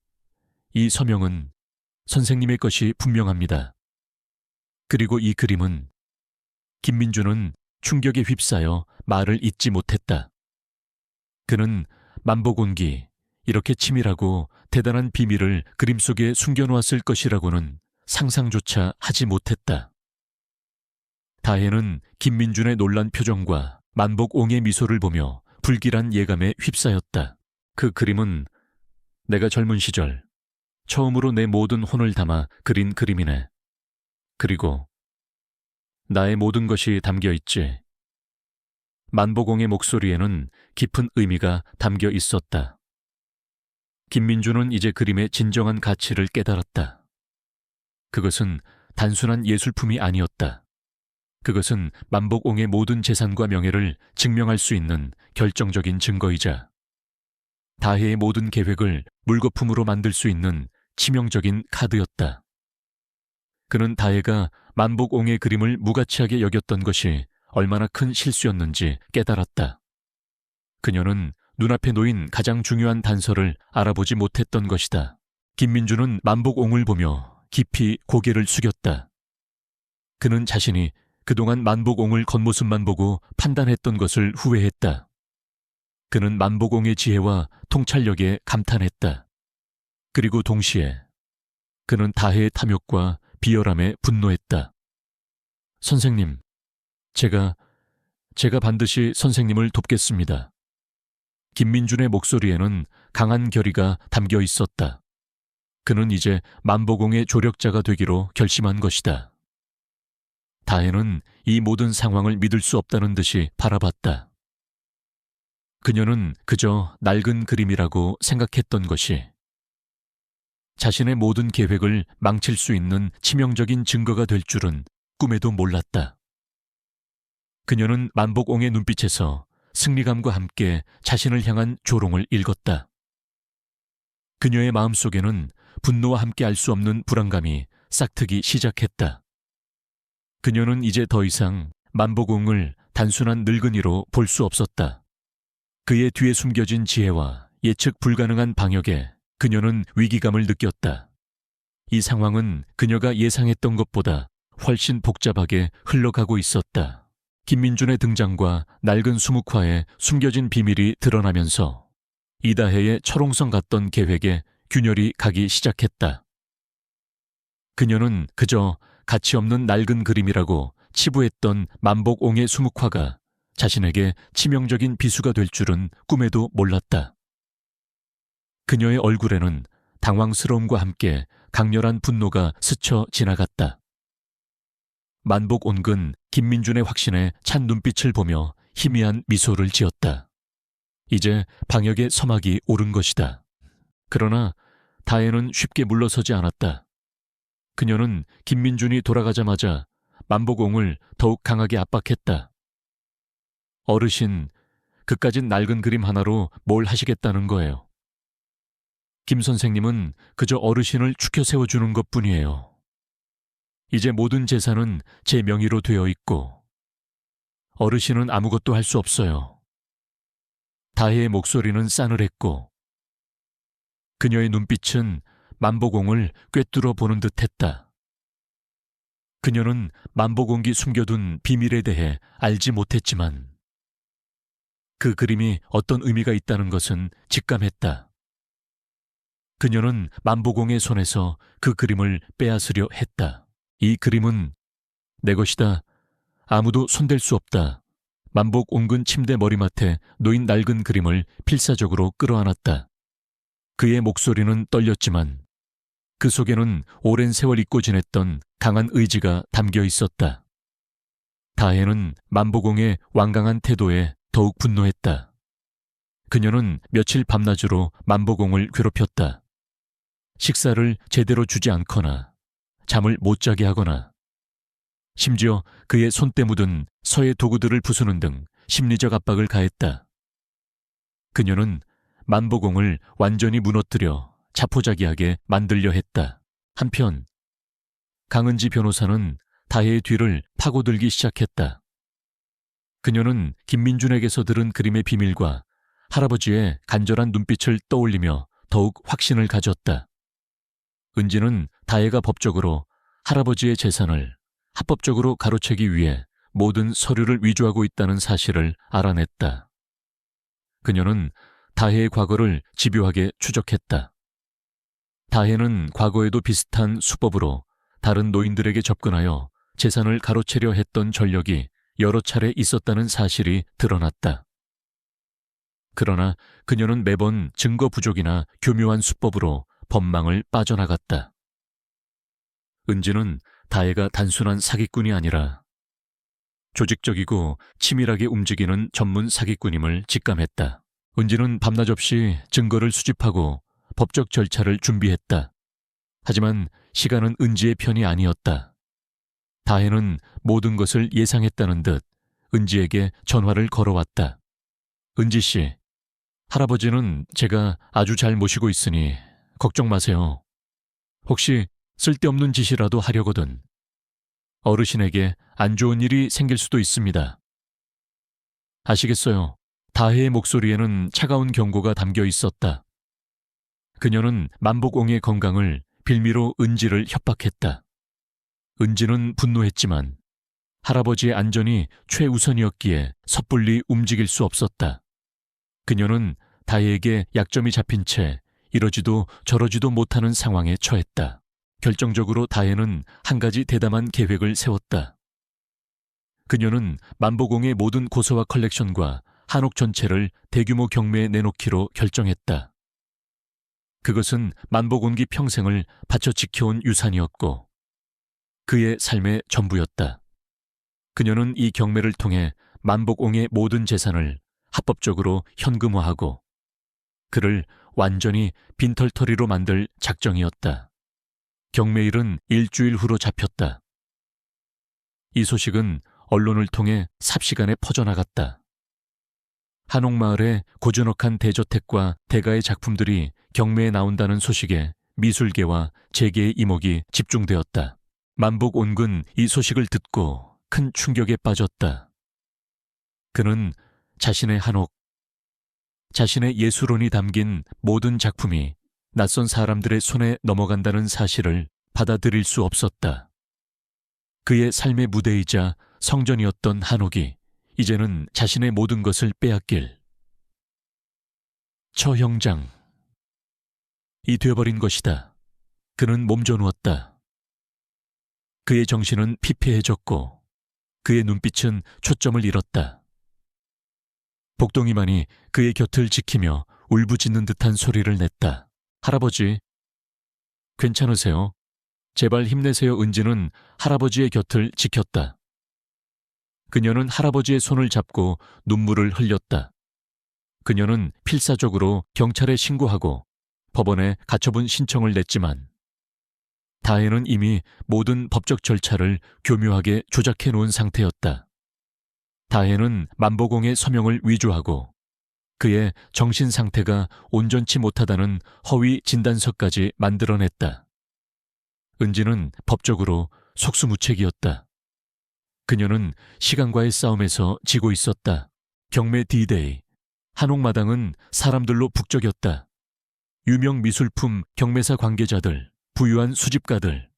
이 서명은 선생님의 것이 분명합니다. 그리고 이 그림은 김민준은 충격에 휩싸여 말을 잇지 못했다. 그는 만보곤기 이렇게 치밀하고 대단한 비밀을 그림 속에 숨겨놓았을 것이라고는 상상조차 하지 못했다. 다혜는 김민준의 놀란 표정과 만복옹의 미소를 보며 불길한 예감에 휩싸였다. 그 그림은 내가 젊은 시절 처음으로 내 모든 혼을 담아 그린 그림이네. 그리고 나의 모든 것이 담겨 있지. 만보공의 목소리에는 깊은 의미가 담겨 있었다. 김민준은 이제 그림의 진정한 가치를 깨달았다. 그것은 단순한 예술품이 아니었다. 그것은 만복옹의 모든 재산과 명예를 증명할 수 있는 결정적인 증거이자 다혜의 모든 계획을 물거품으로 만들 수 있는 치명적인 카드였다. 그는 다혜가 만복옹의 그림을 무가치하게 여겼던 것이 얼마나 큰 실수였는지 깨달았다. 그녀는 눈앞에 놓인 가장 중요한 단서를 알아보지 못했던 것이다. 김민주는 만복옹을 보며 깊이 고개를 숙였다. 그는 자신이 그동안 만복옹을 겉모습만 보고 판단했던 것을 후회했다. 그는 만복옹의 지혜와 통찰력에 감탄했다. 그리고 동시에 그는 다혜의 탐욕과 비열함에 분노했다. 선생님, 제가 반드시 선생님을 돕겠습니다. 김민준의 목소리에는 강한 결의가 담겨 있었다. 그는 이제 만복옹의 조력자가 되기로 결심한 것이다. 다혜는 이 모든 상황을 믿을 수 없다는 듯이 바라봤다. 그녀는 그저 낡은 그림이라고 생각했던 것이 자신의 모든 계획을 망칠 수 있는 치명적인 증거가 될 줄은 꿈에도 몰랐다. 그녀는 만복옹의 눈빛에서 승리감과 함께 자신을 향한 조롱을 읽었다. 그녀의 마음속에는 분노와 함께 알 수 없는 불안감이 싹트기 시작했다. 그녀는 이제 더 이상 만복옹을 단순한 늙은이로 볼 수 없었다. 그의 뒤에 숨겨진 지혜와 예측 불가능한 방역에 그녀는 위기감을 느꼈다. 이 상황은 그녀가 예상했던 것보다 훨씬 복잡하게 흘러가고 있었다. 김민준의 등장과 낡은 수묵화에 숨겨진 비밀이 드러나면서 이다혜의 철옹성 같던 계획에 균열이 가기 시작했다. 그녀는 그저 가치 없는 낡은 그림이라고 치부했던 만복옹의 수묵화가 자신에게 치명적인 비수가 될 줄은 꿈에도 몰랐다. 그녀의 얼굴에는 당황스러움과 함께 강렬한 분노가 스쳐 지나갔다. 만복옹은 김민준의 확신에 찬 눈빛을 보며 희미한 미소를 지었다. 이제 방역의 서막이 오른 것이다. 그러나 다혜는 쉽게 물러서지 않았다. 그녀는 김민준이 돌아가자마자 만복옹을 더욱 강하게 압박했다. 어르신, 그까진 낡은 그림 하나로 뭘 하시겠다는 거예요. 김 선생님은 그저 어르신을 추켜 세워주는 것뿐이에요. 이제 모든 재산은 제 명의로 되어 있고 어르신은 아무것도 할 수 없어요. 다혜의 목소리는 싸늘했고 그녀의 눈빛은 만복옹을 꿰뚫어 보는 듯했다. 그녀는 만복옹이 숨겨둔 비밀에 대해 알지 못했지만 그 그림이 어떤 의미가 있다는 것은 직감했다. 그녀는 만복옹의 손에서 그 그림을 빼앗으려 했다. 이 그림은 내 것이다. 아무도 손댈 수 없다. 만복옹은 침대 머리맡에 놓인 낡은 그림을 필사적으로 끌어안았다. 그의 목소리는 떨렸지만 그 속에는 오랜 세월 잊고 지냈던 강한 의지가 담겨 있었다. 다혜는 만복옹의 완강한 태도에 더욱 분노했다. 그녀는 며칠 밤낮으로 만복옹을 괴롭혔다. 식사를 제대로 주지 않거나 잠을 못 자게 하거나 심지어 그의 손때 묻은 서예 도구들을 부수는 등 심리적 압박을 가했다. 그녀는 만복옹을 완전히 무너뜨려 자포자기하게 만들려 했다. 한편 강은지 변호사는 다혜의 뒤를 파고들기 시작했다. 그녀는 김민준에게서 들은 그림의 비밀과 할아버지의 간절한 눈빛을 떠올리며 더욱 확신을 가졌다. 은지는 다혜가 법적으로 할아버지의 재산을 합법적으로 가로채기 위해 모든 서류를 위조하고 있다는 사실을 알아냈다. 그녀는 다혜의 과거를 집요하게 추적했다. 다혜는 과거에도 비슷한 수법으로 다른 노인들에게 접근하여 재산을 가로채려 했던 전력이 여러 차례 있었다는 사실이 드러났다. 그러나 그녀는 매번 증거 부족이나 교묘한 수법으로 법망을 빠져나갔다. 은지는 다혜가 단순한 사기꾼이 아니라 조직적이고 치밀하게 움직이는 전문 사기꾼임을 직감했다. 은지는 밤낮 없이 증거를 수집하고 법적 절차를 준비했다. 하지만 시간은 은지의 편이 아니었다. 다혜는 모든 것을 예상했다는 듯 은지에게 전화를 걸어왔다. 은지 씨, 할아버지는 제가 아주 잘 모시고 있으니 걱정 마세요. 혹시 쓸데없는 짓이라도 하려거든 어르신에게 안 좋은 일이 생길 수도 있습니다. 아시겠어요? 다혜의 목소리에는 차가운 경고가 담겨 있었다. 그녀는 만복옹의 건강을 빌미로 은지를 협박했다. 은지는 분노했지만 할아버지의 안전이 최우선이었기에 섣불리 움직일 수 없었다. 그녀는 다혜에게 약점이 잡힌 채 이러지도 저러지도 못하는 상황에 처했다. 결정적으로 다혜는 한 가지 대담한 계획을 세웠다. 그녀는 만보공의 모든 고서와 컬렉션과 한옥 전체를 대규모 경매에 내놓기로 결정했다. 그것은 만보공기 평생을 바쳐 지켜온 유산이었고 그의 삶의 전부였다. 그녀는 이 경매를 통해 만복옹의 모든 재산을 합법적으로 현금화하고 그를 완전히 빈털터리로 만들 작정이었다. 경매일은 일주일 후로 잡혔다. 이 소식은 언론을 통해 삽시간에 퍼져나갔다. 한옥마을의 고즈넉한 대저택과 대가의 작품들이 경매에 나온다는 소식에 미술계와 재계의 이목이 집중되었다. 만복온은 이 소식을 듣고 큰 충격에 빠졌다. 그는 자신의 한옥, 자신의 예술혼이 담긴 모든 작품이 낯선 사람들의 손에 넘어간다는 사실을 받아들일 수 없었다. 그의 삶의 무대이자 성전이었던 한옥이 이제는 자신의 모든 것을 빼앗길 처형장. 이 되어버린 것이다. 그는 몸져누웠다. 그의 정신은 피폐해졌고 그의 눈빛은 초점을 잃었다. 복동이만이 그의 곁을 지키며 울부짖는 듯한 소리를 냈다. 할아버지, 괜찮으세요? 제발 힘내세요. 은지는 할아버지의 곁을 지켰다. 그녀는 할아버지의 손을 잡고 눈물을 흘렸다. 그녀는 필사적으로 경찰에 신고하고 법원에 가처분 신청을 냈지만 다혜는 이미 모든 법적 절차를 교묘하게 조작해 놓은 상태였다. 다혜는 만보공의 서명을 위조하고 그의 정신 상태가 온전치 못하다는 허위 진단서까지 만들어냈다. 은지는 법적으로 속수무책이었다. 그녀는 시간과의 싸움에서 지고 있었다. 경매 D-Day, 한옥마당은 사람들로 북적였다. 유명 미술품 경매사 관계자들, 부유한 수집가들,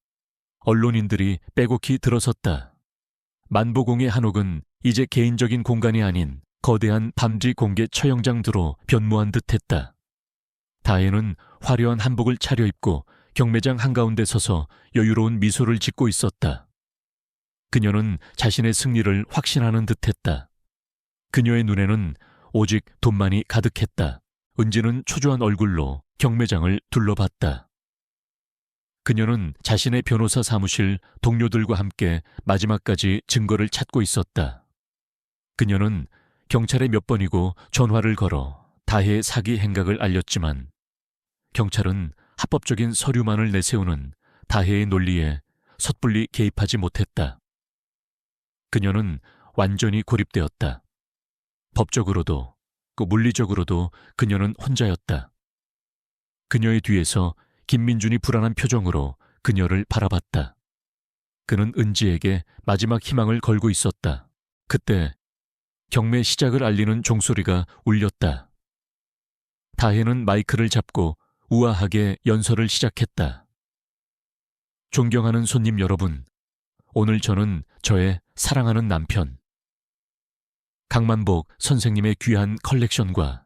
언론인들이 빼곡히 들어섰다. 만보공의 한옥은 이제 개인적인 공간이 아닌 거대한 밤지 공개 처형장으로 변모한 듯했다. 다혜는 화려한 한복을 차려입고 경매장 한가운데 서서 여유로운 미소를 짓고 있었다. 그녀는 자신의 승리를 확신하는 듯했다. 그녀의 눈에는 오직 돈만이 가득했다. 은지는 초조한 얼굴로 경매장을 둘러봤다. 그녀는 자신의 변호사 사무실 동료들과 함께 마지막까지 증거를 찾고 있었다. 그녀는 경찰에 몇 번이고 전화를 걸어 다혜의 사기 행각을 알렸지만 경찰은 합법적인 서류만을 내세우는 다혜의 논리에 섣불리 개입하지 못했다. 그녀는 완전히 고립되었다. 법적으로도 물리적으로도 그녀는 혼자였다. 그녀의 뒤에서 김민준이 불안한 표정으로 그녀를 바라봤다. 그는 은지에게 마지막 희망을 걸고 있었다. 그때 경매 시작을 알리는 종소리가 울렸다. 다혜는 마이크를 잡고 우아하게 연설을 시작했다. 존경하는 손님 여러분, 오늘 저는 저의 사랑하는 남편 강만복 선생님의 귀한 컬렉션과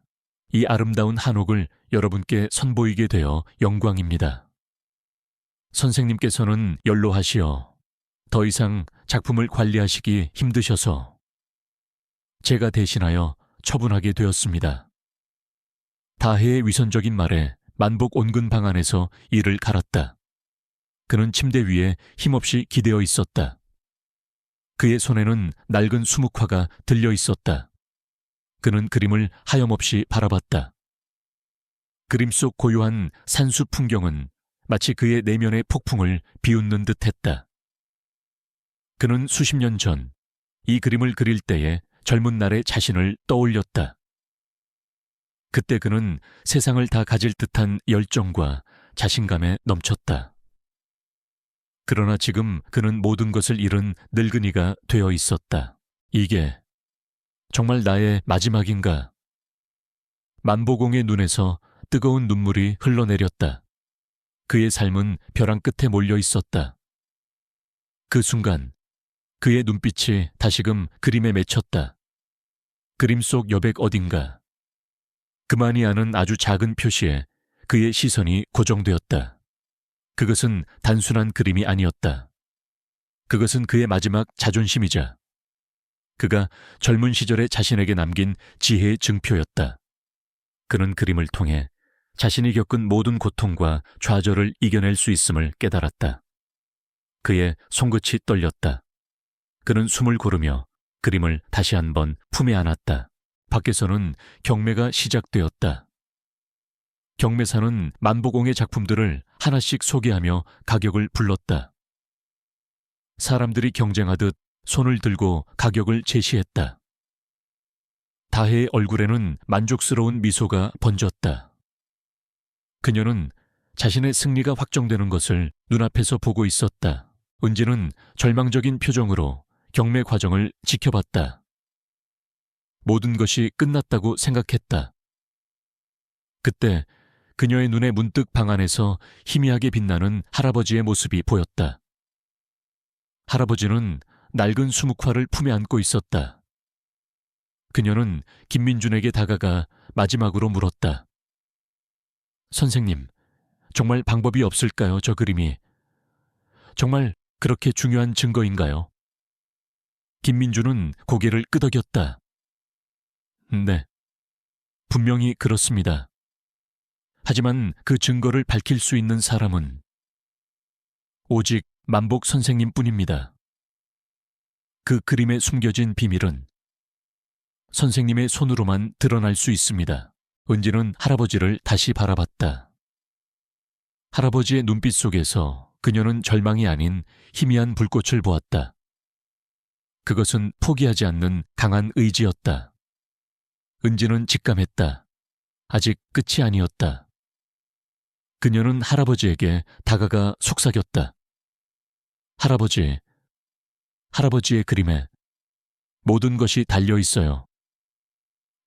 이 아름다운 한옥을 여러분께 선보이게 되어 영광입니다. 선생님께서는 연로하시어 더 이상 작품을 관리하시기 힘드셔서 제가 대신하여 처분하게 되었습니다. 다혜의 위선적인 말에 만복 온근 방 안에서 이를 갈았다. 그는 침대 위에 힘없이 기대어 있었다. 그의 손에는 낡은 수묵화가 들려 있었다. 그는 그림을 하염없이 바라봤다. 그림 속 고요한 산수 풍경은 마치 그의 내면의 폭풍을 비웃는 듯했다. 그는 수십 년 전 이 그림을 그릴 때의 젊은 날의 자신을 떠올렸다. 그때 그는 세상을 다 가질 듯한 열정과 자신감에 넘쳤다. 그러나 지금 그는 모든 것을 잃은 늙은이가 되어 있었다. 이게 정말 나의 마지막인가? 만보공의 눈에서 뜨거운 눈물이 흘러내렸다. 그의 삶은 벼랑 끝에 몰려 있었다. 그 순간 그의 눈빛이 다시금 그림에 맺혔다. 그림 속 여백 어딘가 그만이 아는 아주 작은 표시에 그의 시선이 고정되었다. 그것은 단순한 그림이 아니었다. 그것은 그의 마지막 자존심이자 그가 젊은 시절에 자신에게 남긴 지혜의 증표였다. 그는 그림을 통해 자신이 겪은 모든 고통과 좌절을 이겨낼 수 있음을 깨달았다. 그의 손끝이 떨렸다. 그는 숨을 고르며 그림을 다시 한번 품에 안았다. 밖에서는 경매가 시작되었다. 경매사는 만보공의 작품들을 하나씩 소개하며 가격을 불렀다. 사람들이 경쟁하듯 손을 들고 가격을 제시했다. 다혜의 얼굴에는 만족스러운 미소가 번졌다. 그녀는 자신의 승리가 확정되는 것을 눈앞에서 보고 있었다. 은지는 절망적인 표정으로 경매 과정을 지켜봤다. 모든 것이 끝났다고 생각했다. 그때 그녀의 눈에 문득 방 안에서 희미하게 빛나는 할아버지의 모습이 보였다. 할아버지는 낡은 수묵화를 품에 안고 있었다. 그녀는 김민준에게 다가가 마지막으로 물었다. 선생님, 정말 방법이 없을까요, 저 그림이? 정말 그렇게 중요한 증거인가요? 김민준은 고개를 끄덕였다. 네, 분명히 그렇습니다. 하지만 그 증거를 밝힐 수 있는 사람은 오직 만복 선생님뿐입니다. 그 그림에 숨겨진 비밀은 선생님의 손으로만 드러날 수 있습니다. 은지는 할아버지를 다시 바라봤다. 할아버지의 눈빛 속에서 그녀는 절망이 아닌 희미한 불꽃을 보았다. 그것은 포기하지 않는 강한 의지였다. 은지는 직감했다. 아직 끝이 아니었다. 그녀는 할아버지에게 다가가 속삭였다. 할아버지의 그림에 모든 것이 달려 있어요.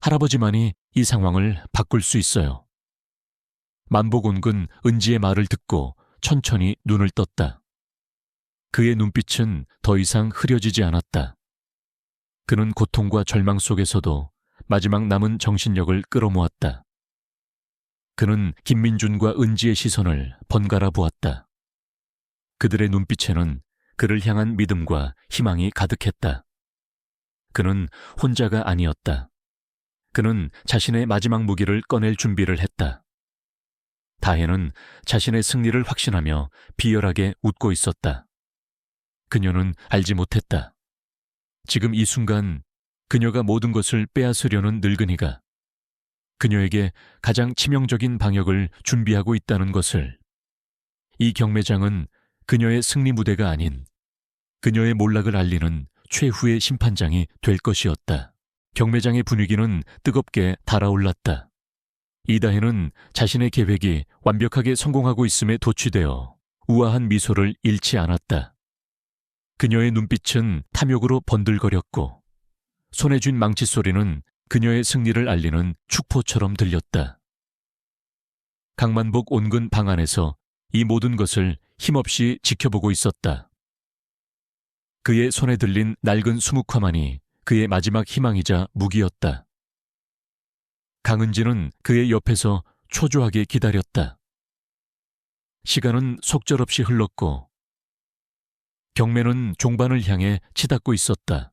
할아버지만이 이 상황을 바꿀 수 있어요. 만보곤군 은지의 말을 듣고 천천히 눈을 떴다. 그의 눈빛은 더 이상 흐려지지 않았다. 그는 고통과 절망 속에서도 마지막 남은 정신력을 끌어모았다. 그는 김민준과 은지의 시선을 번갈아 보았다. 그들의 눈빛에는 그를 향한 믿음과 희망이 가득했다. 그는 혼자가 아니었다. 그는 자신의 마지막 무기를 꺼낼 준비를 했다. 다혜는 자신의 승리를 확신하며 비열하게 웃고 있었다. 그녀는 알지 못했다. 지금 이 순간 그녀가 모든 것을 빼앗으려는 늙은이가 그녀에게 가장 치명적인 방역을 준비하고 있다는 것을. 이 경매장은 그녀의 승리 무대가 아닌 그녀의 몰락을 알리는 최후의 심판장이 될 것이었다. 경매장의 분위기는 뜨겁게 달아올랐다. 이다혜는 자신의 계획이 완벽하게 성공하고 있음에 도취되어 우아한 미소를 잃지 않았다. 그녀의 눈빛은 탐욕으로 번들거렸고 손에 쥔 망치 소리는 그녀의 승리를 알리는 축포처럼 들렸다. 강만복 온근 방 안에서 이 모든 것을 힘없이 지켜보고 있었다. 그의 손에 들린 낡은 수묵화만이 그의 마지막 희망이자 무기였다. 강은지는 그의 옆에서 초조하게 기다렸다. 시간은 속절없이 흘렀고 경매는 종반을 향해 치닫고 있었다.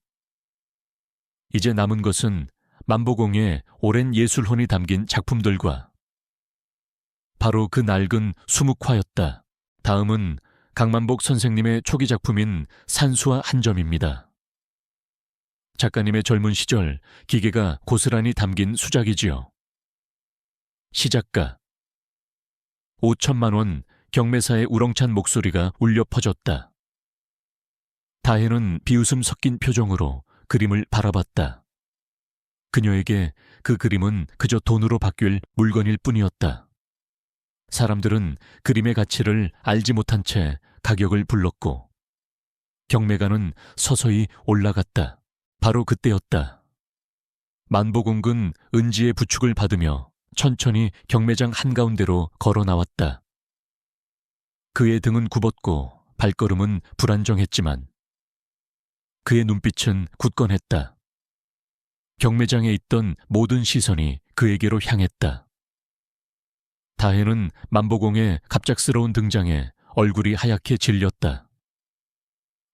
이제 남은 것은 만보공의 오랜 예술혼이 담긴 작품들과 바로 그 낡은 수묵화였다. 다음은 강만복 선생님의 초기 작품인 산수와 한 점입니다. 작가님의 젊은 시절 기계가 고스란히 담긴 수작이지요. 시작가 5천만 원 경매사의 우렁찬 목소리가 울려 퍼졌다. 다혜는 비웃음 섞인 표정으로 그림을 바라봤다. 그녀에게 그 그림은 그저 돈으로 바뀔 물건일 뿐이었다. 사람들은 그림의 가치를 알지 못한 채 가격을 불렀고 경매가는 서서히 올라갔다. 바로 그때였다. 만보공은 은지의 부축을 받으며 천천히 경매장 한가운데로 걸어 나왔다. 그의 등은 굽었고 발걸음은 불안정했지만 그의 눈빛은 굳건했다. 경매장에 있던 모든 시선이 그에게로 향했다. 다혜는 만보공의 갑작스러운 등장에 얼굴이 하얗게 질렸다.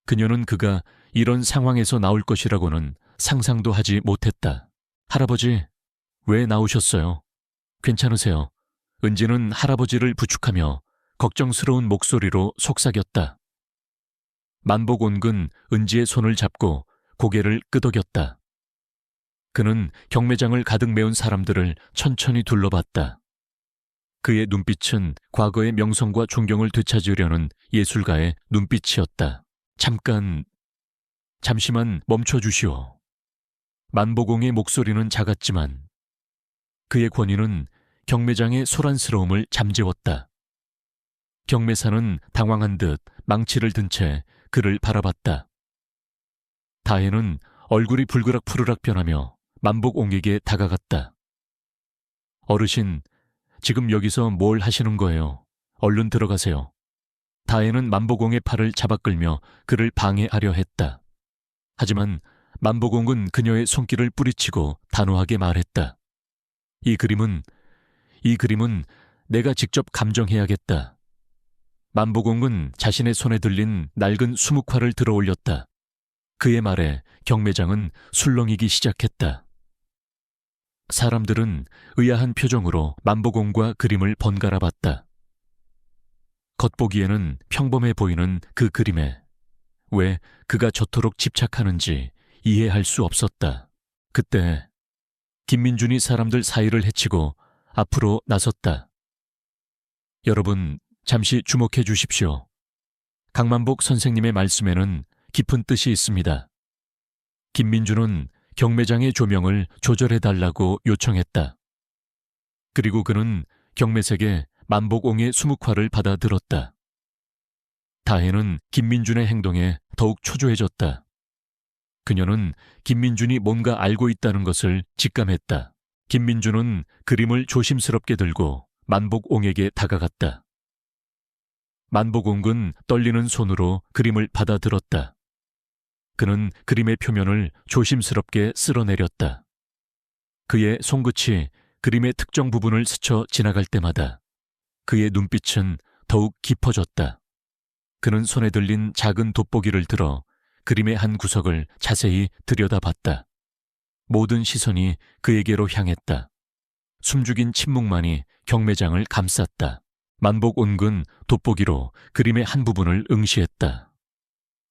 그녀는 그가 이런 상황에서 나올 것이라고는 상상도 하지 못했다. 할아버지, 왜 나오셨어요? 괜찮으세요? 은지는 할아버지를 부축하며 걱정스러운 목소리로 속삭였다. 만복온근 은지의 손을 잡고 고개를 끄덕였다. 그는 경매장을 가득 메운 사람들을 천천히 둘러봤다. 그의 눈빛은 과거의 명성과 존경을 되찾으려는 예술가의 눈빛이었다. 잠시만 멈춰주시오. 만보공의 목소리는 작았지만 그의 권위는 경매장의 소란스러움을 잠재웠다. 경매사는 당황한 듯 망치를 든 채 그를 바라봤다. 다혜는 얼굴이 불그락푸르락 변하며 만복옹에게 다가갔다. 어르신, 지금 여기서 뭘 하시는 거예요? 얼른 들어가세요. 다혜는 만보공의 팔을 잡아끌며 그를 방해하려 했다. 하지만 만보공은 그녀의 손길을 뿌리치고 단호하게 말했다. 이 그림은 내가 직접 감정해야겠다. 만보공은 자신의 손에 들린 낡은 수묵화를 들어 올렸다. 그의 말에 경매장은 술렁이기 시작했다. 사람들은 의아한 표정으로 만보공과 그림을 번갈아 봤다. 겉보기에는 평범해 보이는 그 그림에 왜 그가 저토록 집착하는지 이해할 수 없었다. 그때 김민준이 사람들 사이를 헤치고 앞으로 나섰다. 여러분, 잠시 주목해 주십시오. 강만복 선생님의 말씀에는 깊은 뜻이 있습니다. 김민준은 경매장의 조명을 조절해달라고 요청했다. 그리고 그는 경매색에 만복옹의 수묵화를 받아들었다. 다혜는 김민준의 행동에 더욱 초조해졌다. 그녀는 김민준이 뭔가 알고 있다는 것을 직감했다. 김민준은 그림을 조심스럽게 들고 만복옹에게 다가갔다. 만복옹은 떨리는 손으로 그림을 받아들었다. 그는 그림의 표면을 조심스럽게 쓸어내렸다. 그의 손끝이 그림의 특정 부분을 스쳐 지나갈 때마다 그의 눈빛은 더욱 깊어졌다. 그는 손에 들린 작은 돋보기를 들어 그림의 한 구석을 자세히 들여다봤다. 모든 시선이 그에게로 향했다. 숨죽인 침묵만이 경매장을 감쌌다. 만복온근 돋보기로 그림의 한 부분을 응시했다.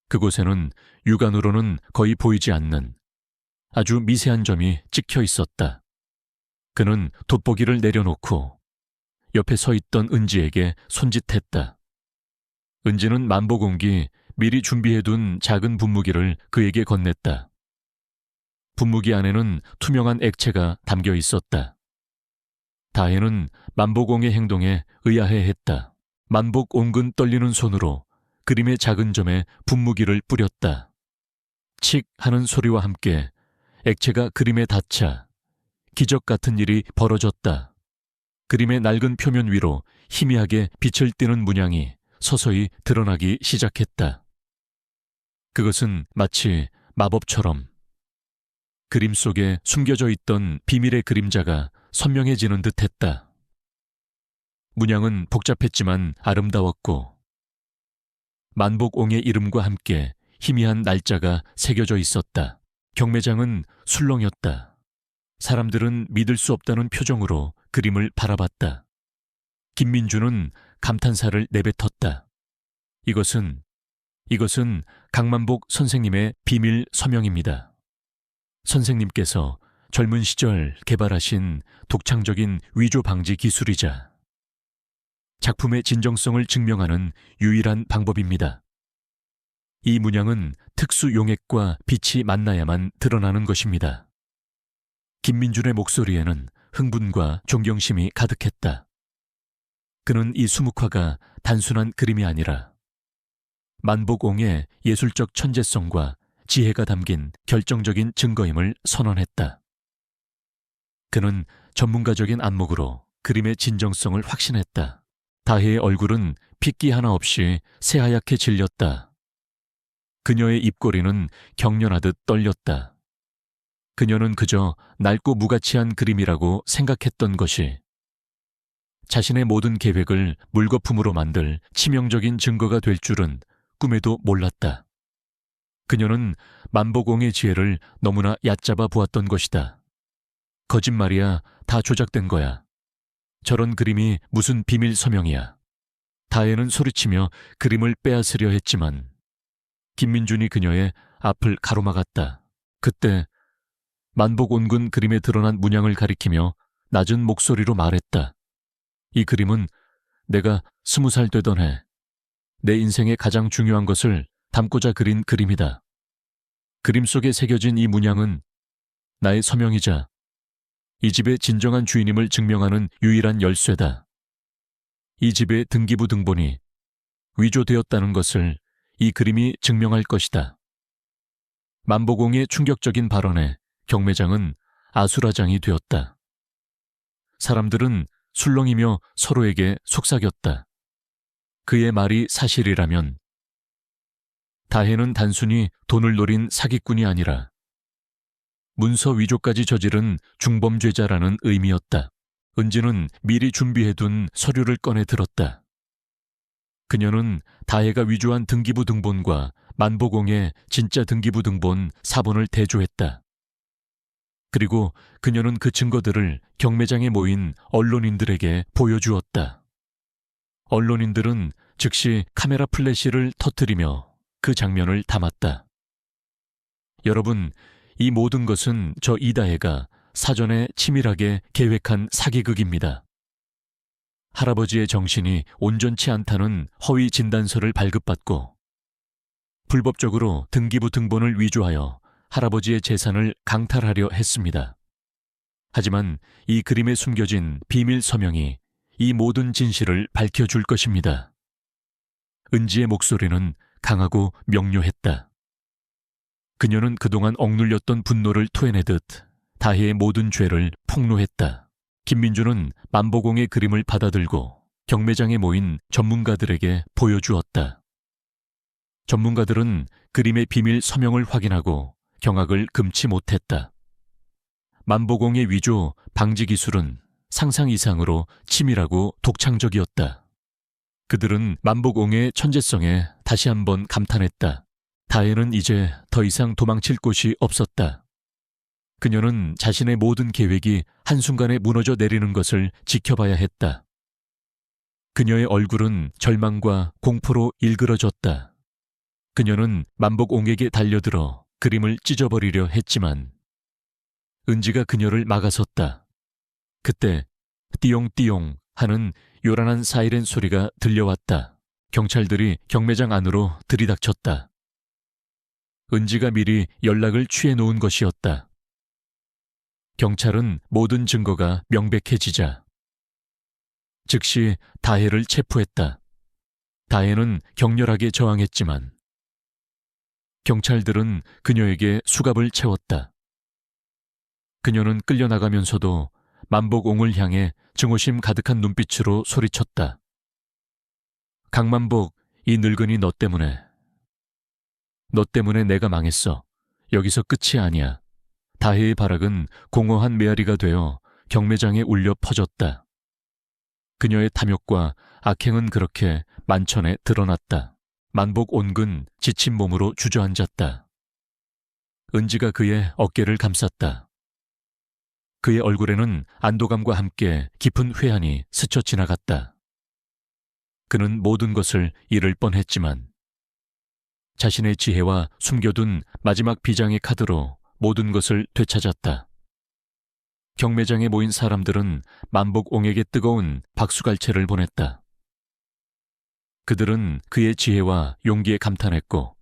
그곳에는 육안으로는 거의 보이지 않는 아주 미세한 점이 찍혀 있었다. 그는 돋보기를 내려놓고 옆에 서 있던 은지에게 손짓했다. 은지는 만보공이 미리 준비해둔 작은 분무기를 그에게 건넸다. 분무기 안에는 투명한 액체가 담겨 있었다. 다혜는 만보공의 행동에 의아해했다. 만복옹근 떨리는 손으로 그림의 작은 점에 분무기를 뿌렸다. 칙 하는 소리와 함께 액체가 그림에 닿자 기적 같은 일이 벌어졌다. 그림의 낡은 표면 위로 희미하게 빛을 띠는 문양이 서서히 드러나기 시작했다. 그것은 마치 마법처럼 그림 속에 숨겨져 있던 비밀의 그림자가 선명해지는 듯했다. 문양은 복잡했지만 아름다웠고 만복옹의 이름과 함께 희미한 날짜가 새겨져 있었다. 경매장은 술렁였다. 사람들은 믿을 수 없다는 표정으로 그림을 바라봤다. 김민주는 감탄사를 내뱉었다. 이것은 강만복 선생님의 비밀 서명입니다. 선생님께서 젊은 시절 개발하신 독창적인 위조 방지 기술이자 작품의 진정성을 증명하는 유일한 방법입니다. 이 문양은 특수 용액과 빛이 만나야만 드러나는 것입니다. 김민준의 목소리에는 흥분과 존경심이 가득했다. 그는 이 수묵화가 단순한 그림이 아니라 만복옹의 예술적 천재성과 지혜가 담긴 결정적인 증거임을 선언했다. 그는 전문가적인 안목으로 그림의 진정성을 확신했다. 다혜의 얼굴은 핏기 하나 없이 새하얗게 질렸다. 그녀의 입꼬리는 경련하듯 떨렸다. 그녀는 그저 낡고 무가치한 그림이라고 생각했던 것이 자신의 모든 계획을 물거품으로 만들 치명적인 증거가 될 줄은 꿈에도 몰랐다. 그녀는 만복옹의 지혜를 너무나 얕잡아 보았던 것이다. 거짓말이야, 다 조작된 거야. 저런 그림이 무슨 비밀 서명이야. 다혜는 소리치며 그림을 빼앗으려 했지만 김민준이 그녀의 앞을 가로막았다. 그때 만복온군 그림에 드러난 문양을 가리키며 낮은 목소리로 말했다. 이 그림은 내가 20살 되던 해 내 인생의 가장 중요한 것을 담고자 그린 그림이다. 그림 속에 새겨진 이 문양은 나의 서명이자 이 집의 진정한 주인임을 증명하는 유일한 열쇠다. 이 집의 등기부 등본이 위조되었다는 것을 이 그림이 증명할 것이다. 만복옹의 충격적인 발언에 경매장은 아수라장이 되었다. 사람들은 술렁이며 서로에게 속삭였다. 그의 말이 사실이라면 다혜는 단순히 돈을 노린 사기꾼이 아니라 문서 위조까지 저지른 중범죄자라는 의미였다. 은지는 미리 준비해둔 서류를 꺼내 들었다. 그녀는 다혜가 위조한 등기부 등본과 만복옹의 진짜 등기부 등본 4본을 대조했다. 그리고 그녀는 그 증거들을 경매장에 모인 언론인들에게 보여주었다. 언론인들은 즉시 카메라 플래시를 터뜨리며 그 장면을 담았다. 여러분, 이 모든 것은 저 이다혜가 사전에 치밀하게 계획한 사기극입니다. 할아버지의 정신이 온전치 않다는 허위 진단서를 발급받고 불법적으로 등기부 등본을 위조하여 할아버지의 재산을 강탈하려 했습니다. 하지만 이 그림에 숨겨진 비밀 서명이 이 모든 진실을 밝혀줄 것입니다. 은지의 목소리는 강하고 명료했다. 그녀는 그동안 억눌렸던 분노를 토해내듯 다혜의 모든 죄를 폭로했다. 김민준은 만복옹의 그림을 받아들고 경매장에 모인 전문가들에게 보여주었다. 전문가들은 그림의 비밀 서명을 확인하고 경악을 금치 못했다. 만복옹의 위조 방지 기술은 상상 이상으로 치밀하고 독창적이었다. 그들은 만복옹의 천재성에 다시 한번 감탄했다. 다혜는 이제 더 이상 도망칠 곳이 없었다. 그녀는 자신의 모든 계획이 한순간에 무너져 내리는 것을 지켜봐야 했다. 그녀의 얼굴은 절망과 공포로 일그러졌다. 그녀는 만복옹에게 달려들어 그림을 찢어버리려 했지만 은지가 그녀를 막아섰다. 그때 띠용띠용 하는 요란한 사이렌 소리가 들려왔다. 경찰들이 경매장 안으로 들이닥쳤다. 은지가 미리 연락을 취해놓은 것이었다. 경찰은 모든 증거가 명백해지자 즉시 다혜를 체포했다. 다혜는 격렬하게 저항했지만 경찰들은 그녀에게 수갑을 채웠다. 그녀는 끌려나가면서도 만복옹을 향해 증오심 가득한 눈빛으로 소리쳤다. 강만복, 이 늙은이 너 때문에 내가 망했어. 여기서 끝이 아니야. 다혜의 발악은 공허한 메아리가 되어 경매장에 울려 퍼졌다. 그녀의 탐욕과 악행은 그렇게 만천에 드러났다. 만복온근 지친 몸으로 주저앉았다. 은지가 그의 어깨를 감쌌다. 그의 얼굴에는 안도감과 함께 깊은 회한이 스쳐 지나갔다. 그는 모든 것을 잃을 뻔했지만 자신의 지혜와 숨겨둔 마지막 비장의 카드로 모든 것을 되찾았다. 경매장에 모인 사람들은 만복옹에게 뜨거운 박수갈채를 보냈다. 그들은 그의 지혜와 용기에 감탄했고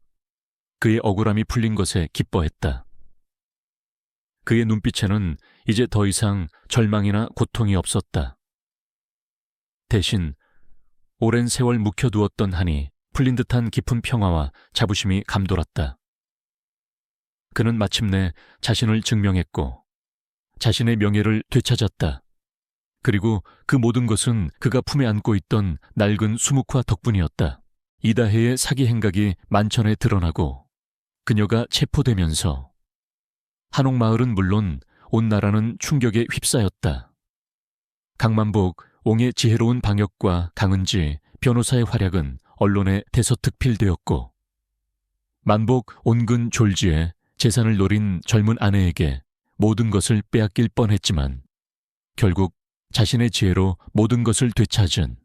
그의 억울함이 풀린 것에 기뻐했다. 그의 눈빛에는 이제 더 이상 절망이나 고통이 없었다. 대신 오랜 세월 묵혀두었던 한이 풀린 듯한 깊은 평화와 자부심이 감돌았다. 그는 마침내 자신을 증명했고 자신의 명예를 되찾았다. 그리고 그 모든 것은 그가 품에 안고 있던 낡은 수묵화 덕분이었다. 이다혜의 사기 행각이 만천에 드러나고 그녀가 체포되면서 한옥마을은 물론 온 나라는 충격에 휩싸였다. 강만복, 옹의 지혜로운 방역과 강은지, 변호사의 활약은 언론에 대서특필되었고 만복 온근 졸지에 재산을 노린 젊은 아내에게 모든 것을 빼앗길 뻔했지만 결국 자신의 지혜로 모든 것을 되찾은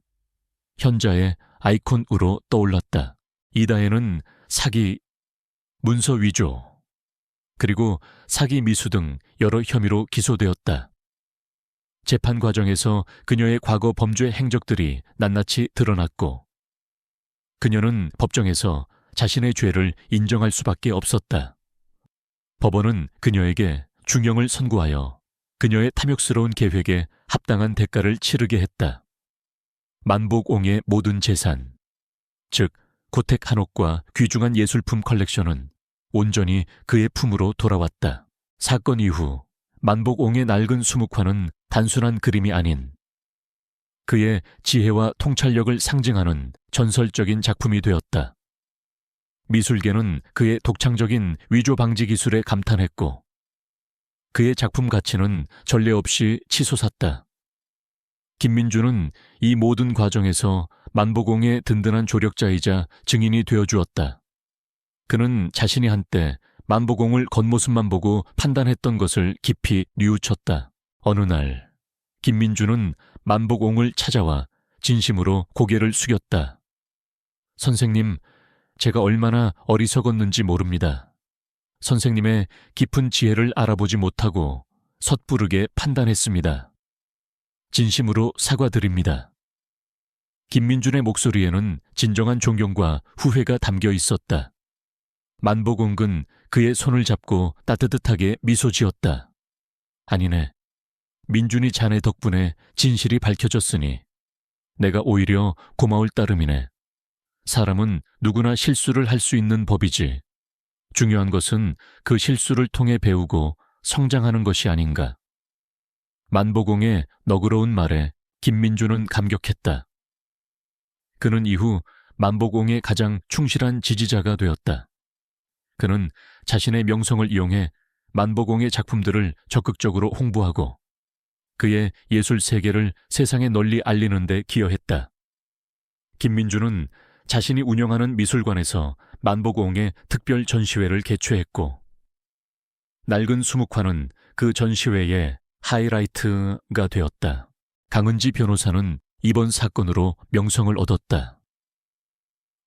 현자의 아이콘으로 떠올랐다. 이다혜는 사기, 문서 위조, 그리고 사기 미수 등 여러 혐의로 기소되었다. 재판 과정에서 그녀의 과거 범죄 행적들이 낱낱이 드러났고 그녀는 법정에서 자신의 죄를 인정할 수밖에 없었다. 법원은 그녀에게 중형을 선고하여 그녀의 탐욕스러운 계획에 합당한 대가를 치르게 했다. 만복옹의 모든 재산, 즉 고택 한옥과 귀중한 예술품 컬렉션은 온전히 그의 품으로 돌아왔다. 사건 이후 만복옹의 낡은 수묵화는 단순한 그림이 아닌 그의 지혜와 통찰력을 상징하는 전설적인 작품이 되었다. 미술계는 그의 독창적인 위조 방지 기술에 감탄했고 그의 작품 가치는 전례 없이 치솟았다. 김민주는 이 모든 과정에서 만복옹의 든든한 조력자이자 증인이 되어주었다. 그는 자신이 한때 만복옹을 겉모습만 보고 판단했던 것을 깊이 뉘우쳤다. 어느 날 김민주는 만복옹을 찾아와 진심으로 고개를 숙였다. 선생님, 제가 얼마나 어리석었는지 모릅니다. 선생님의 깊은 지혜를 알아보지 못하고 섣부르게 판단했습니다. 진심으로 사과드립니다. 김민준의 목소리에는 진정한 존경과 후회가 담겨 있었다. 만복옹은 그의 손을 잡고 따뜻하게 미소 지었다. 아니네. 민준이 자네 덕분에 진실이 밝혀졌으니 내가 오히려 고마울 따름이네. 사람은 누구나 실수를 할 수 있는 법이지. 중요한 것은 그 실수를 통해 배우고 성장하는 것이 아닌가. 만복옹의 너그러운 말에 김민주는 감격했다. 그는 이후 만복옹의 가장 충실한 지지자가 되었다. 그는 자신의 명성을 이용해 만복옹의 작품들을 적극적으로 홍보하고 그의 예술 세계를 세상에 널리 알리는 데 기여했다. 김민주는 자신이 운영하는 미술관에서 만복옹의 특별 전시회를 개최했고 낡은 수묵화는 그 전시회의 하이라이트가 되었다. 강은지 변호사는 이번 사건으로 명성을 얻었다.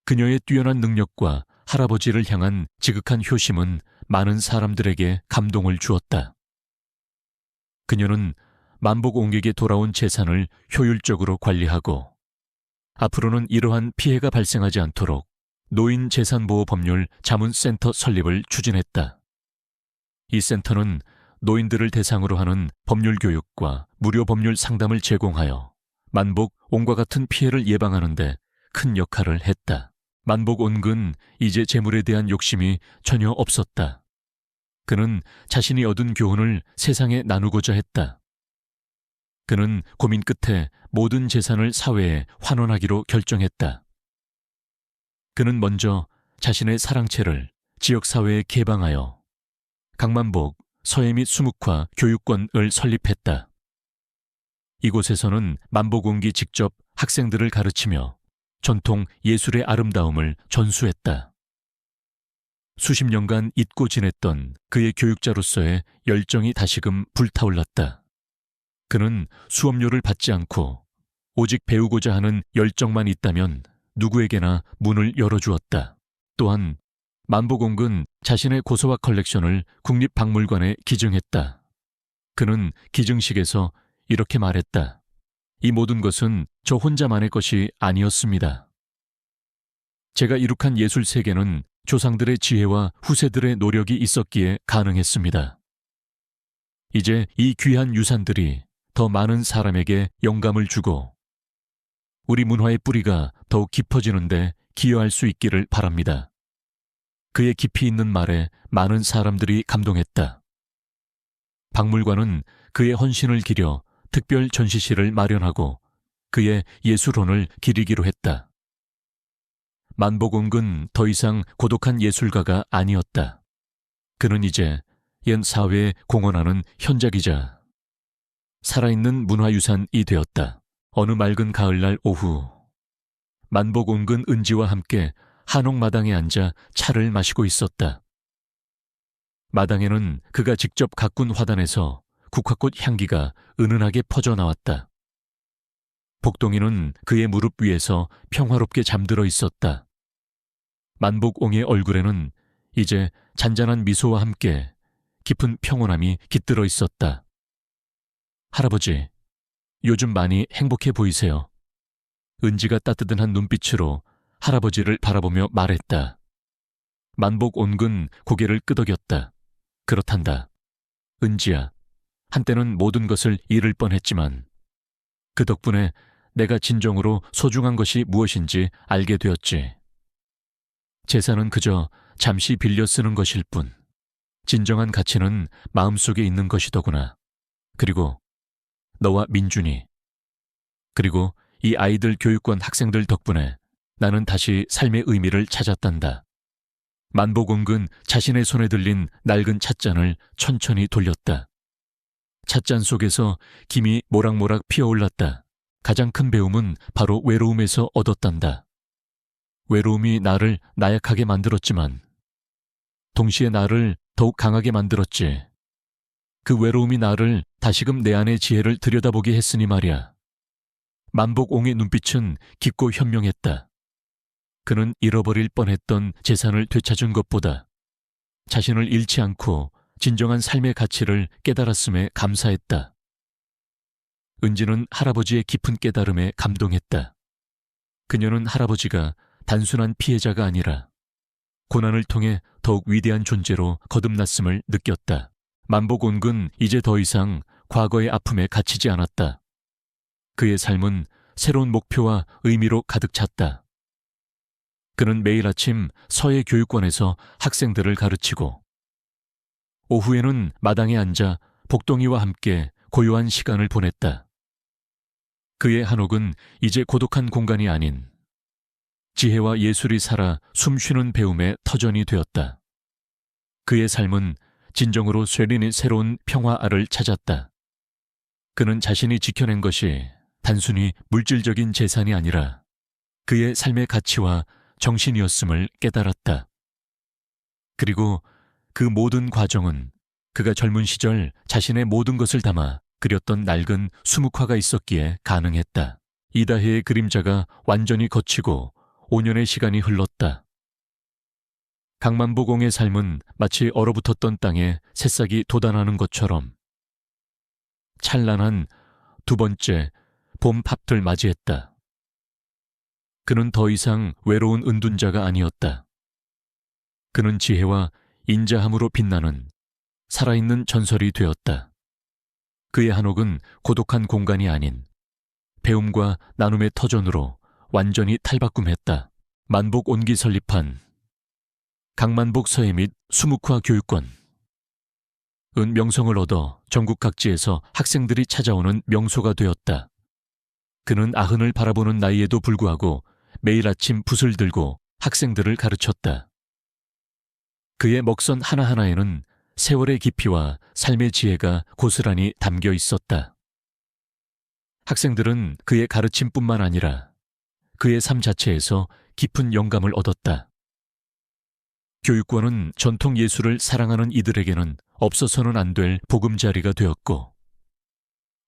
그녀의 뛰어난 능력과 할아버지를 향한 지극한 효심은 많은 사람들에게 감동을 주었다. 그녀는 만복옹에게 돌아온 재산을 효율적으로 관리하고 앞으로는 이러한 피해가 발생하지 않도록 노인재산보호법률 자문센터 설립을 추진했다. 이 센터는 노인들을 대상으로 하는 법률 교육과 무료 법률 상담을 제공하여 만복옹과 같은 피해를 예방하는 데 큰 역할을 했다. 만복옹은 이제 재물에 대한 욕심이 전혀 없었다. 그는 자신이 얻은 교훈을 세상에 나누고자 했다. 그는 고민 끝에 모든 재산을 사회에 환원하기로 결정했다. 그는 먼저 자신의 사랑채를 지역사회에 개방하여 강만복, 서예 및 수묵화 교육원을 설립했다. 이곳에서는 만복옹이 직접 학생들을 가르치며 전통 예술의 아름다움을 전수했다. 수십 년간 잊고 지냈던 그의 교육자로서의 열정이 다시금 불타올랐다. 그는 수업료를 받지 않고 오직 배우고자 하는 열정만 있다면 누구에게나 문을 열어주었다. 또한 만복옹은 자신의 고서학 컬렉션을 국립박물관에 기증했다. 그는 기증식에서 이렇게 말했다. 이 모든 것은 저 혼자만의 것이 아니었습니다. 제가 이룩한 예술 세계는 조상들의 지혜와 후세들의 노력이 있었기에 가능했습니다. 이제 이 귀한 유산들이 더 많은 사람에게 영감을 주고 우리 문화의 뿌리가 더욱 깊어지는데 기여할 수 있기를 바랍니다. 그의 깊이 있는 말에 많은 사람들이 감동했다. 박물관은 그의 헌신을 기려 특별 전시실을 마련하고 그의 예술혼을 기리기로 했다. 만복옹은 더 이상 고독한 예술가가 아니었다. 그는 이제 옛 사회에 공헌하는 현작이자 살아있는 문화유산이 되었다. 어느 맑은 가을날 오후, 만복옹은 은지와 함께 한옥마당에 앉아 차를 마시고 있었다. 마당에는 그가 직접 가꾼 화단에서 국화꽃 향기가 은은하게 퍼져나왔다. 복동이는 그의 무릎 위에서 평화롭게 잠들어 있었다. 만복옹의 얼굴에는 이제 잔잔한 미소와 함께 깊은 평온함이 깃들어 있었다. 할아버지, 요즘 많이 행복해 보이세요. 은지가 따뜻한 눈빛으로 할아버지를 바라보며 말했다. 만복옹은 고개를 끄덕였다. 그렇단다. 은지야, 한때는 모든 것을 잃을 뻔했지만 그 덕분에 내가 진정으로 소중한 것이 무엇인지 알게 되었지. 재산은 그저 잠시 빌려 쓰는 것일 뿐. 진정한 가치는 마음속에 있는 것이더구나. 그리고 너와 민준이, 그리고 이 아이들 교육권 학생들 덕분에 나는 다시 삶의 의미를 찾았단다. 만복옹은 자신의 손에 들린 낡은 찻잔을 천천히 돌렸다. 찻잔 속에서 김이 모락모락 피어올랐다. 가장 큰 배움은 바로 외로움에서 얻었단다. 외로움이 나를 나약하게 만들었지만 동시에 나를 더욱 강하게 만들었지. 그 외로움이 나를 다시금 내 안의 지혜를 들여다보게 했으니 말이야. 만복옹의 눈빛은 깊고 현명했다. 그는 잃어버릴 뻔했던 재산을 되찾은 것보다 자신을 잃지 않고 진정한 삶의 가치를 깨달았음에 감사했다. 은지는 할아버지의 깊은 깨달음에 감동했다. 그녀는 할아버지가 단순한 피해자가 아니라 고난을 통해 더욱 위대한 존재로 거듭났음을 느꼈다. 만복옹은 이제 더 이상 과거의 아픔에 갇히지 않았다. 그의 삶은 새로운 목표와 의미로 가득 찼다. 그는 매일 아침 서해 교육원에서 학생들을 가르치고 오후에는 마당에 앉아 복동이와 함께 고요한 시간을 보냈다. 그의 한옥은 이제 고독한 공간이 아닌 지혜와 예술이 살아 숨쉬는 배움의 터전이 되었다. 그의 삶은 진정으로 쇠린의 새로운 평화알을 찾았다. 그는 자신이 지켜낸 것이 단순히 물질적인 재산이 아니라 그의 삶의 가치와 정신이었음을 깨달았다. 그리고 그 모든 과정은 그가 젊은 시절 자신의 모든 것을 담아 그렸던 낡은 수묵화가 있었기에 가능했다. 이다혜의 그림자가 완전히 걷히고 5년의 시간이 흘렀다. 강만복옹의 삶은 마치 얼어붙었던 땅에 새싹이 돋아나는 것처럼 찬란한 두 번째 봄 팝들 맞이했다. 그는 더 이상 외로운 은둔자가 아니었다. 그는 지혜와 인자함으로 빛나는 살아있는 전설이 되었다. 그의 한옥은 고독한 공간이 아닌 배움과 나눔의 터전으로 완전히 탈바꿈했다. 만복옹이 설립한 강만복 서예 및 수묵화 교육권. 은 명성을 얻어 전국 각지에서 학생들이 찾아오는 명소가 되었다. 그는 아흔을 바라보는 나이에도 불구하고 매일 아침 붓을 들고 학생들을 가르쳤다. 그의 먹선 하나하나에는 세월의 깊이와 삶의 지혜가 고스란히 담겨 있었다. 학생들은 그의 가르침뿐만 아니라 그의 삶 자체에서 깊은 영감을 얻었다. 교육권은 전통 예술을 사랑하는 이들에게는 없어서는 안 될 보금자리가 되었고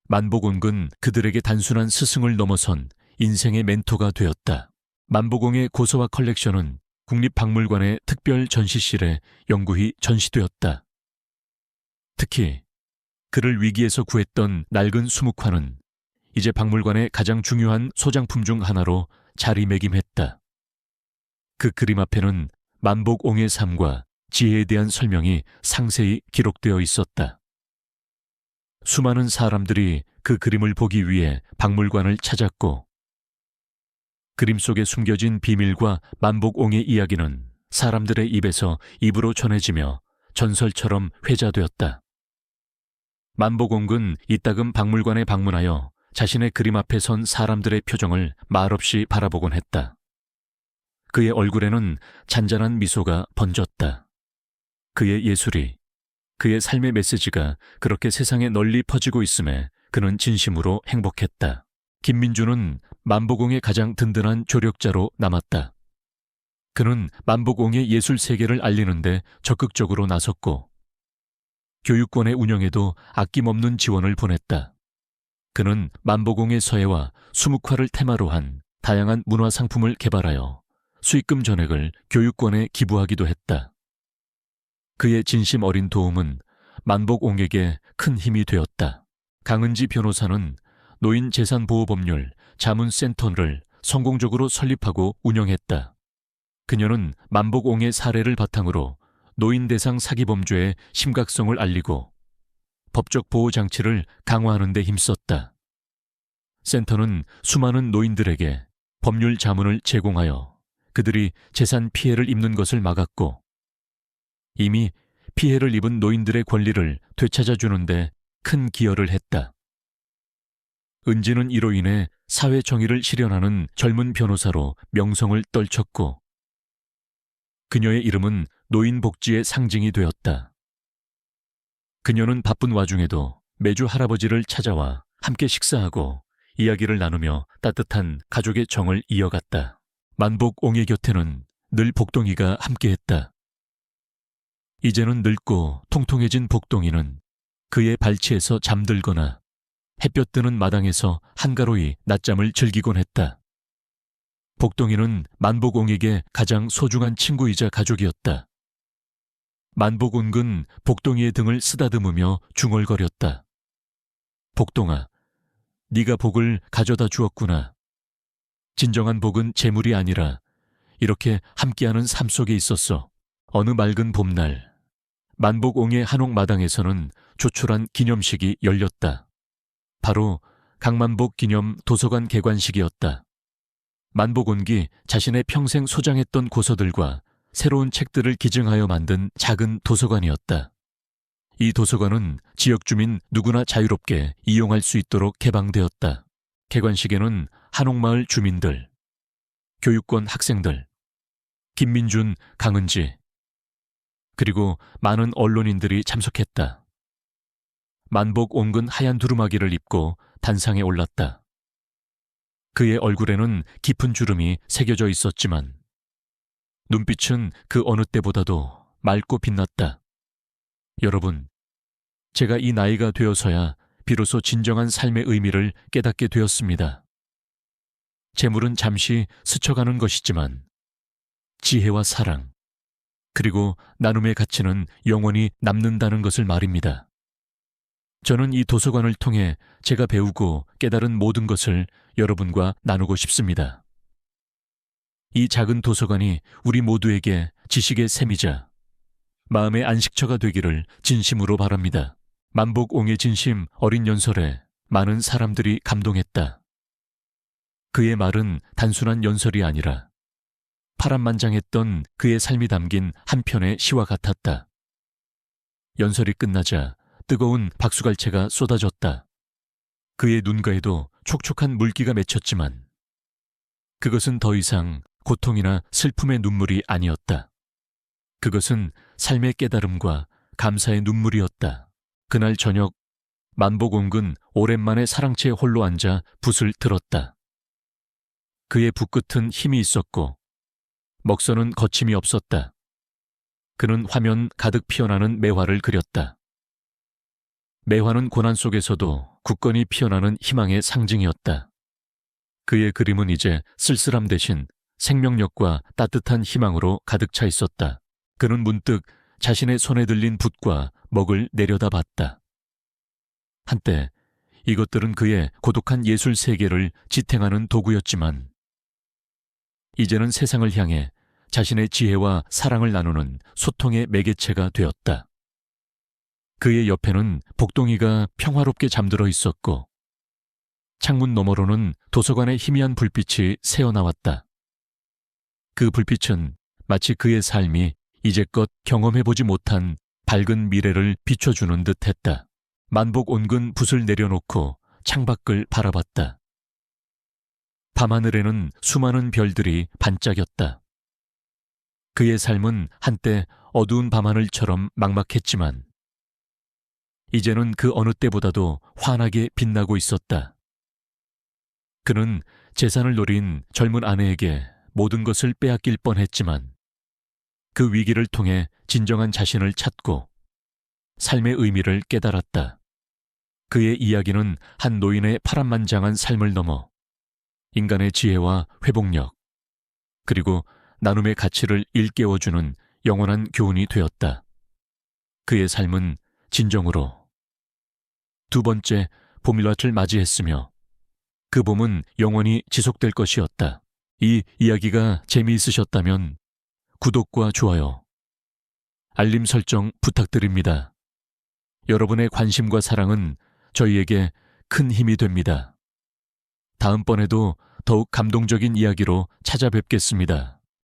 만복옹은 그들에게 단순한 스승을 넘어선 인생의 멘토가 되었다. 만복옹의 고서화 컬렉션은 국립박물관의 특별 전시실에 영구히 전시되었다. 특히 그를 위기에서 구했던 낡은 수묵화는 이제 박물관의 가장 중요한 소장품 중 하나로 자리매김했다. 그 그림 앞에는 만복옹의 삶과 지혜에 대한 설명이 상세히 기록되어 있었다. 수많은 사람들이 그 그림을 보기 위해 박물관을 찾았고, 그림 속에 숨겨진 비밀과 만복옹의 이야기는 사람들의 입에서 입으로 전해지며 전설처럼 회자되었다. 만복옹은 이따금 박물관에 방문하여 자신의 그림 앞에 선 사람들의 표정을 말없이 바라보곤 했다. 그의 얼굴에는 잔잔한 미소가 번졌다. 그의 예술이, 그의 삶의 메시지가 그렇게 세상에 널리 퍼지고 있음에 그는 진심으로 행복했다. 김민주는 만복옹의 가장 든든한 조력자로 남았다. 그는 만복옹의 예술 세계를 알리는데 적극적으로 나섰고, 교육권의 운영에도 아낌없는 지원을 보냈다. 그는 만복옹의 서예와 수묵화를 테마로 한 다양한 문화 상품을 개발하여 수익금 전액을 교육권에 기부하기도 했다. 그의 진심 어린 도움은 만복옹에게 큰 힘이 되었다. 강은지 변호사는 노인재산보호법률 자문센터를 성공적으로 설립하고 운영했다. 그녀는 만복옹의 사례를 바탕으로 노인 대상 사기 범죄의 심각성을 알리고 법적 보호 장치를 강화하는 데 힘썼다. 센터는 수많은 노인들에게 법률 자문을 제공하여 그들이 재산 피해를 입는 것을 막았고, 이미 피해를 입은 노인들의 권리를 되찾아주는데 큰 기여를 했다. 은지는 이로 인해 사회 정의를 실현하는 젊은 변호사로 명성을 떨쳤고, 그녀의 이름은 노인 복지의 상징이 되었다. 그녀는 바쁜 와중에도 매주 할아버지를 찾아와 함께 식사하고 이야기를 나누며 따뜻한 가족의 정을 이어갔다. 만복옹의 곁에는 늘 복동이가 함께했다. 이제는 늙고 통통해진 복동이는 그의 발치에서 잠들거나 햇볕 드는 마당에서 한가로이 낮잠을 즐기곤 했다. 복동이는 만복옹에게 가장 소중한 친구이자 가족이었다. 만복옹은 복동이의 등을 쓰다듬으며 중얼거렸다. 복동아, 네가 복을 가져다 주었구나. 진정한 복은 재물이 아니라 이렇게 함께하는 삶 속에 있었어. 어느 맑은 봄날, 만복옹의 한옥마당에서는 조촐한 기념식이 열렸다. 바로 강만복 기념 도서관 개관식이었다. 만복옹이 자신의 평생 소장했던 고서들과 새로운 책들을 기증하여 만든 작은 도서관이었다. 이 도서관은 지역 주민 누구나 자유롭게 이용할 수 있도록 개방되었다. 개관식에는 한옥마을 주민들, 교육권 학생들, 김민준, 강은지, 그리고 많은 언론인들이 참석했다. 만복옹은 하얀 두루마기를 입고 단상에 올랐다. 그의 얼굴에는 깊은 주름이 새겨져 있었지만 눈빛은 그 어느 때보다도 맑고 빛났다. 여러분, 제가 이 나이가 되어서야 비로소 진정한 삶의 의미를 깨닫게 되었습니다. 재물은 잠시 스쳐가는 것이지만 지혜와 사랑, 그리고 나눔의 가치는 영원히 남는다는 것을 말입니다. 저는 이 도서관을 통해 제가 배우고 깨달은 모든 것을 여러분과 나누고 싶습니다. 이 작은 도서관이 우리 모두에게 지식의 샘이자 마음의 안식처가 되기를 진심으로 바랍니다. 만복옹의 진심 어린 연설에 많은 사람들이 감동했다. 그의 말은 단순한 연설이 아니라 파란만장했던 그의 삶이 담긴 한 편의 시와 같았다. 연설이 끝나자 뜨거운 박수갈채가 쏟아졌다. 그의 눈가에도 촉촉한 물기가 맺혔지만 그것은 더 이상 고통이나 슬픔의 눈물이 아니었다. 그것은 삶의 깨달음과 감사의 눈물이었다. 그날 저녁 만복옹은 오랜만에 사랑채에 홀로 앉아 붓을 들었다. 그의 붓끝은 힘이 있었고 먹선은 거침이 없었다. 그는 화면 가득 피어나는 매화를 그렸다. 매화는 고난 속에서도 굳건히 피어나는 희망의 상징이었다. 그의 그림은 이제 쓸쓸함 대신 생명력과 따뜻한 희망으로 가득 차 있었다. 그는 문득 자신의 손에 들린 붓과 먹을 내려다봤다. 한때 이것들은 그의 고독한 예술 세계를 지탱하는 도구였지만 이제는 세상을 향해 자신의 지혜와 사랑을 나누는 소통의 매개체가 되었다. 그의 옆에는 복동이가 평화롭게 잠들어 있었고 창문 너머로는 도서관의 희미한 불빛이 새어나왔다. 그 불빛은 마치 그의 삶이 이제껏 경험해보지 못한 밝은 미래를 비춰주는 듯했다. 만복 온근 붓을 내려놓고 창밖을 바라봤다. 밤하늘에는 수많은 별들이 반짝였다. 그의 삶은 한때 어두운 밤하늘처럼 막막했지만 이제는 그 어느 때보다도 환하게 빛나고 있었다. 그는 재산을 노린 젊은 아내에게 모든 것을 빼앗길 뻔했지만 그 위기를 통해 진정한 자신을 찾고 삶의 의미를 깨달았다. 그의 이야기는 한 노인의 파란만장한 삶을 넘어 인간의 지혜와 회복력, 그리고 나눔의 가치를 일깨워주는 영원한 교훈이 되었다. 그의 삶은 진정으로 두 번째 봄일밭을 맞이했으며 그 봄은 영원히 지속될 것이었다. 이 이야기가 재미있으셨다면 구독과 좋아요, 알림 설정 부탁드립니다. 여러분의 관심과 사랑은 저희에게 큰 힘이 됩니다. 다음번에도 더욱 감동적인 이야기로 찾아뵙겠습니다.